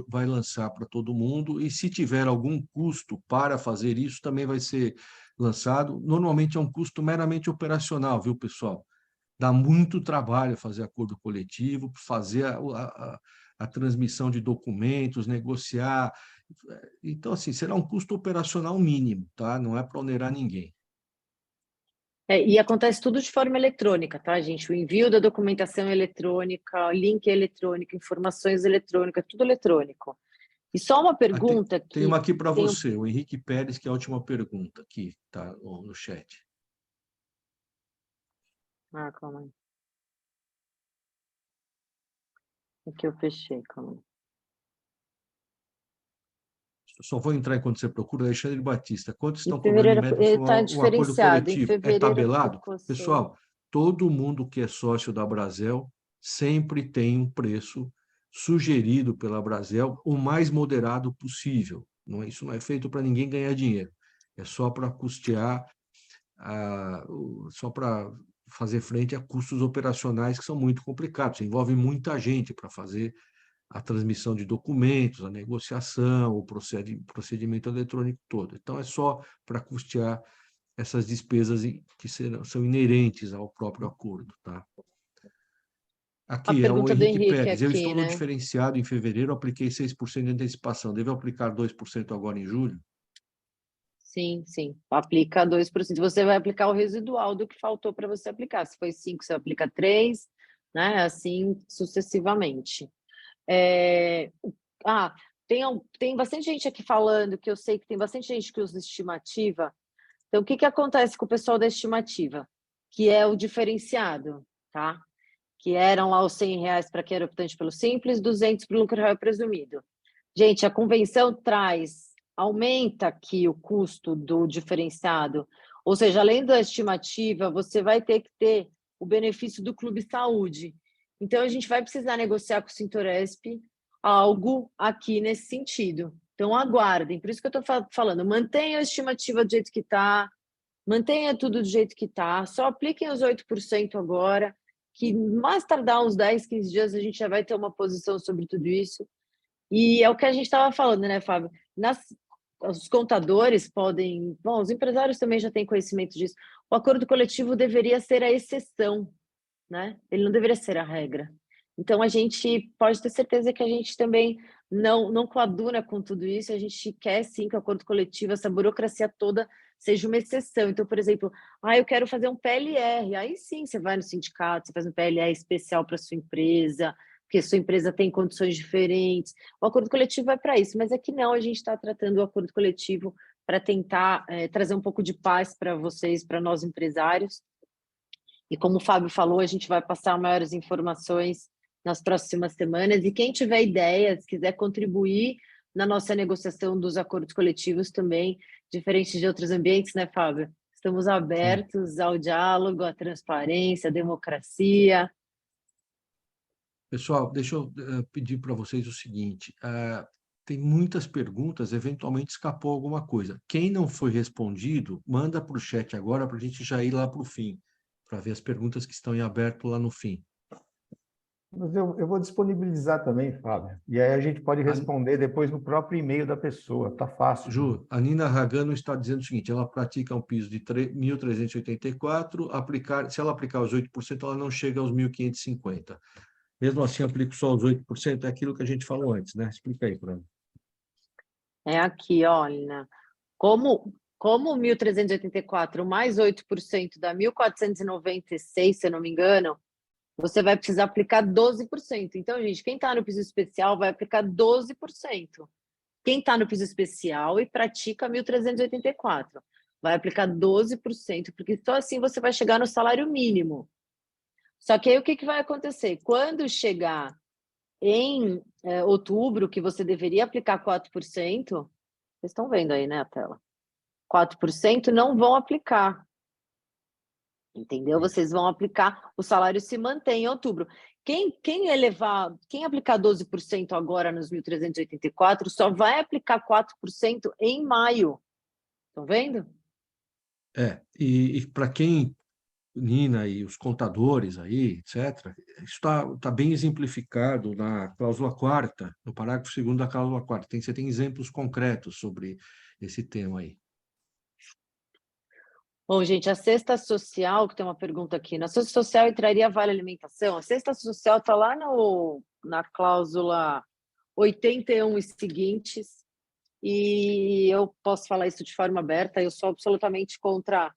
vai lançar para todo mundo, e se tiver algum custo para fazer isso, também vai ser lançado. Normalmente é um custo meramente operacional, viu, pessoal? Dá muito trabalho fazer acordo coletivo, fazer a transmissão de documentos, negociar. Então, assim, será um custo operacional mínimo, tá? Não é para onerar ninguém. E acontece tudo de forma eletrônica, tá, gente? O envio da documentação eletrônica, link eletrônico, informações eletrônicas, tudo eletrônico. E só uma pergunta tem uma que... aqui para você, o Henrique Pérez, que é a última pergunta aqui, tá no chat. Calma aí. Aqui eu fechei, calma aí. Só vou entrar enquanto você procura. Alexandre Batista, quanto estão Em cobrando em fevereiro média está um acordo diferenciado, em coletivo? É fevereiro tabelado? ficou assim. Pessoal, todo mundo que é sócio da Brasel sempre tem um preço sugerido pela Brasel, o mais moderado possível. Isso não é feito para ninguém ganhar dinheiro. É só para custear, só para fazer frente a custos operacionais que são muito complicados. Envolve muita gente para fazer a transmissão de documentos, a negociação, o procedimento eletrônico todo. Então, é só para custear essas despesas que são inerentes ao próprio acordo. Tá? A Aqui é o pergunta do Henrique Henrique Pérez. Eu aqui, estou no né? diferenciado em fevereiro, apliquei 6% de antecipação. Devo aplicar 2% agora em julho? Sim, sim. Aplica 2%. Você vai aplicar o residual do que faltou para você aplicar. Se foi 5, você aplica 3, né? Assim sucessivamente. Tem bastante gente aqui falando, que eu sei que tem bastante gente que usa estimativa. Então, o que acontece com o pessoal da estimativa? Que é o diferenciado, tá? Que eram lá os R$ 100 para quem era optante pelo Simples, 200 para o lucro real presumido. Gente, a convenção aumenta aqui o custo do diferenciado, ou seja, além da estimativa, você vai ter que ter o benefício do Clube Saúde. Então, a gente vai precisar negociar com o Sintoresp algo aqui nesse sentido. Então, aguardem. Por isso que eu estou falando, mantenha a estimativa do jeito que está, mantenha tudo do jeito que está, só apliquem os 8% agora, que mais tardar uns 10, 15 dias a gente já vai ter uma posição sobre tudo isso. E é o que a gente estava falando, né, Fábio? Os contadores podem... Bom, os empresários também já têm conhecimento disso. O acordo coletivo deveria ser a exceção, né? Ele não deveria ser a regra. Então, a gente pode ter certeza que a gente também não coaduna com tudo isso. A gente quer, sim, que o acordo coletivo, essa burocracia toda, seja uma exceção. Então, por exemplo, eu quero fazer um PLR. Aí, sim, você vai no sindicato, você faz um PLR especial para a sua empresa, porque sua empresa tem condições diferentes. O acordo coletivo é para isso, mas aqui não, a gente está tratando o acordo coletivo para tentar trazer um pouco de paz para vocês, para nós empresários. E como o Fábio falou, a gente vai passar maiores informações nas próximas semanas. E quem tiver ideias, quiser contribuir na nossa negociação dos acordos coletivos também, diferente de outros ambientes, né, Fábio? Estamos abertos ao diálogo, à transparência, à democracia. Pessoal, deixa eu pedir para vocês o seguinte: tem muitas perguntas, eventualmente escapou alguma coisa. Quem não foi respondido, manda para o chat agora para a gente já ir lá para o fim, para ver as perguntas que estão em aberto lá no fim. Mas eu vou disponibilizar também, Fábio. E aí a gente pode responder depois no próprio e-mail da pessoa. Tá fácil. Ju, a Nina Ragano está dizendo o seguinte: ela pratica um piso de 1.384, se ela aplicar os 8%, ela não chega aos 1.550. Mesmo assim, aplico só os 8%, é aquilo que a gente falou antes, né? Explica aí para mim. É aqui, olha, como 1.384 mais 8% dá 1.496, se eu não me engano, você vai precisar aplicar 12%. Então, gente, quem está no piso especial vai aplicar 12%. Quem está no piso especial e pratica 1.384 vai aplicar 12%, porque só assim você vai chegar no salário mínimo. Só que aí o que vai acontecer? Quando chegar em outubro, que você deveria aplicar 4%, vocês estão vendo aí, né, a tela? 4% não vão aplicar. Entendeu? Vocês vão aplicar, o salário se mantém em outubro. Quem aplicar 12% agora nos 1.384 só vai aplicar 4% em maio. Estão vendo? E para quem, Nina e os contadores aí, etc., isso está bem exemplificado na cláusula 4ª, no parágrafo 2º da cláusula 4ª. Você tem exemplos concretos sobre esse tema aí. Bom, gente, a cesta social, que tem uma pergunta aqui, na cesta social entraria vale alimentação? A cesta social está lá na cláusula 81 e seguintes, e eu posso falar isso de forma aberta, eu sou absolutamente contra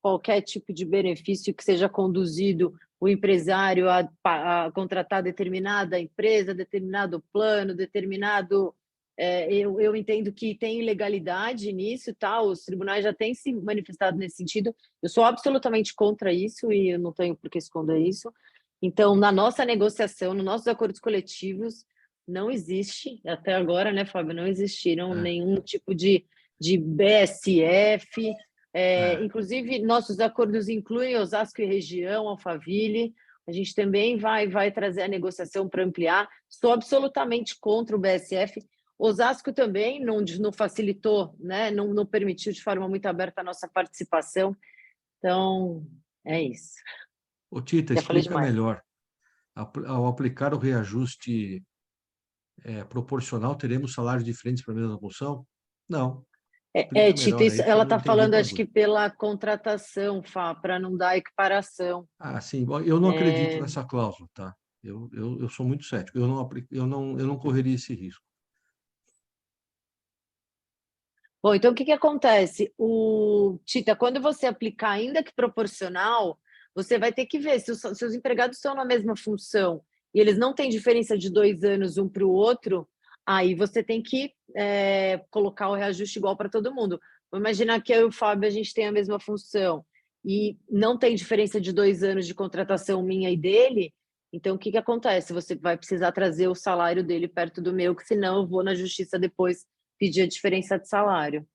qualquer tipo de benefício que seja conduzido o empresário a contratar determinada empresa, determinado plano, determinado... eu entendo que tem ilegalidade nisso, tá? Os tribunais já têm se manifestado nesse sentido. Eu sou absolutamente contra isso e eu não tenho por que esconder isso. Então, na nossa negociação, nos nossos acordos coletivos, não existe, até agora, né, Fábio, não existiram nenhum tipo de BSF. Inclusive, nossos acordos incluem Osasco e região, Alphaville. A gente também vai trazer a negociação para ampliar. Sou absolutamente contra o BSF. Osasco também não facilitou, né? Não permitiu de forma muito aberta a nossa participação. Então, é isso. Ô, Tita, Já falei explica demais. melhor. Ao aplicar o reajuste proporcional, teremos salários diferentes para a mesma função? Não. Explica Tita, melhor isso, aí, que eu ela não está entendi o falando, acho que bagulho. pela contratação, Fá, para não dar equiparação. Ah, sim. Bom, eu não acredito nessa cláusula, tá? Eu sou muito cético. Eu não correria esse risco. Bom, então o que acontece? Tita, quando você aplicar, ainda que proporcional, você vai ter que ver se os seus empregados estão na mesma função e eles não têm diferença de 2 anos um para o outro, aí você tem que colocar o reajuste igual para todo mundo. Vou imaginar que eu e o Fábio, a gente tem a mesma função e não tem diferença de 2 anos de contratação minha e dele, então o que acontece? Você vai precisar trazer o salário dele perto do meu, que senão eu vou na justiça depois pedir a diferença de salário.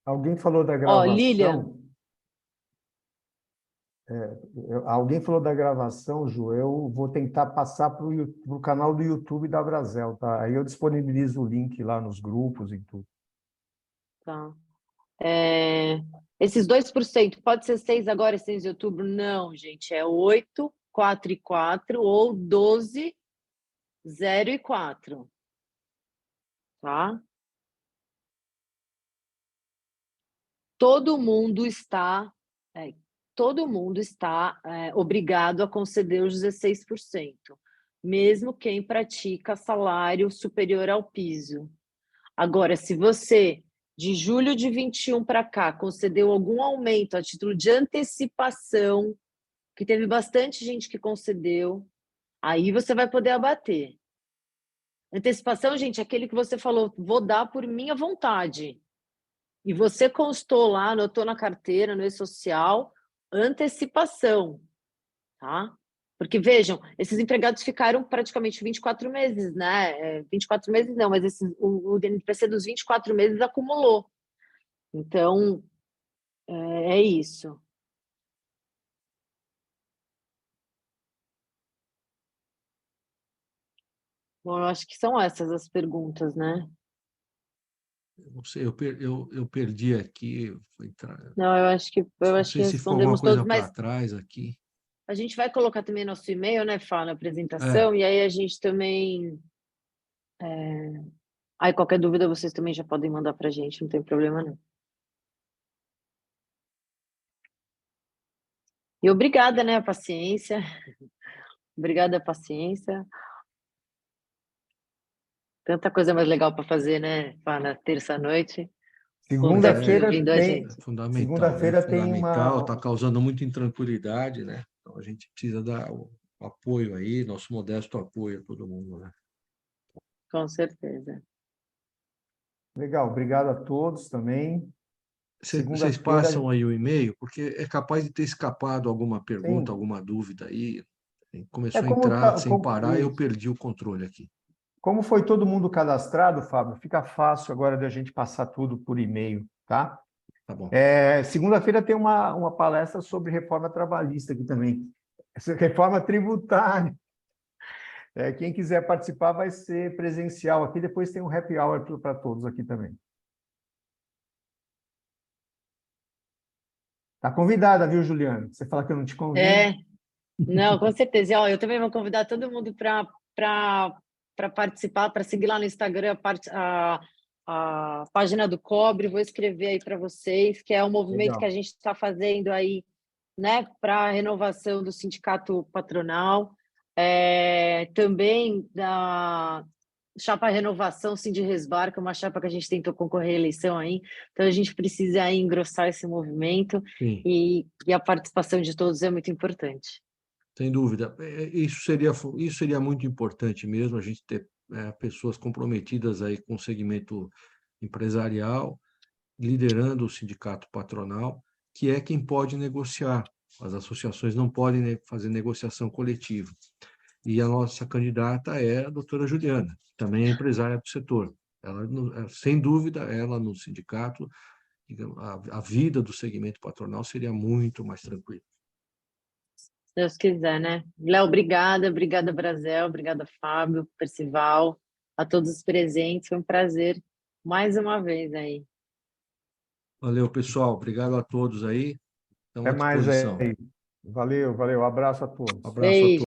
Alguém falou da Lilian, gravação. Alguém falou da gravação, Ju. Eu vou tentar passar para o canal do YouTube da Brasel, tá? Aí eu disponibilizo o link lá nos grupos e tudo. tá. Esses 2%, pode ser 6 agora e 6 de outubro? Não, gente, é 8, 4 e 4 ou 12, 0 e 4. Tá? Todo mundo está obrigado a conceder os 16%, mesmo quem pratica salário superior ao piso. Agora, se você, de julho de 21 para cá, concedeu algum aumento a título de antecipação, que teve bastante gente que concedeu, aí você vai poder abater. Antecipação, gente, é aquele que você falou, vou dar por minha vontade. E você constou lá, anotou na carteira, no e-social, antecipação, tá? Porque, vejam, esses empregados ficaram praticamente 24 meses, né? 24 meses não, mas o DNPC dos 24 meses acumulou. Então, é isso. Bom, eu acho que são essas as perguntas, né? Não sei, eu perdi aqui. Não, eu acho que Não sei se ficou alguma respondemos todos, coisa para mas trás aqui. a gente vai colocar também nosso e-mail, né, Fá, na apresentação, e aí a gente também... Aí qualquer dúvida vocês também já podem mandar para a gente, não tem problema não. E obrigada, né, a paciência. Obrigada a paciência. Tanta coisa mais legal para fazer, né, Fá, na terça-noite. Segunda-feira Ouvindo a tem, gente. Fundamental, né? segunda-feira tem Fundamental, está uma. causando muita intranquilidade, né? Então a gente precisa dar o apoio aí, nosso modesto apoio a todo mundo, né? Com certeza. Legal, obrigado a todos também. Vocês Segunda-feira, passam aí o e-mail, porque é capaz de ter escapado alguma pergunta, sim. alguma dúvida aí. É Começou a como, entrar sem parar, eu perdi o controle aqui. como foi todo mundo cadastrado, Fábio, fica fácil agora de a gente passar tudo por e-mail, tá? Tá bom. Segunda-feira tem uma palestra sobre reforma trabalhista aqui também. Reforma tributária. Quem quiser participar vai ser presencial aqui, depois tem um happy hour para todos aqui também. Tá convidada, viu, Juliana? Você fala que eu não te convido. Não, com certeza. E, ó, eu também vou convidar todo mundo para participar, para seguir lá no Instagram a página do Cobre. Vou escrever aí para vocês, que é um movimento que a Legal. gente está fazendo aí, né, para a renovação do sindicato patronal. Também chapa Renovação, Sindresbar, que é uma chapa que a gente tentou concorrer à eleição aí, então a gente precisa aí engrossar esse movimento e a participação de todos é muito importante. Sem dúvida. Isso seria muito importante mesmo, a gente ter pessoas comprometidas aí com o segmento empresarial, liderando o sindicato patronal, que é quem pode negociar. As associações não podem fazer negociação coletiva. E a nossa candidata é a doutora Juliana, que também é empresária do setor. Ela, sem dúvida, ela no sindicato, a vida do segmento patronal seria muito mais tranquila. Se Deus quiser, né? Léo, obrigada, Brasil, obrigada, Fábio, Percival, a todos os presentes, foi um prazer mais uma vez aí. Valeu, pessoal, obrigado a todos aí, estamos Até à mais disposição. aí. Valeu, valeu. Abraço a todos. Um abraço a todos.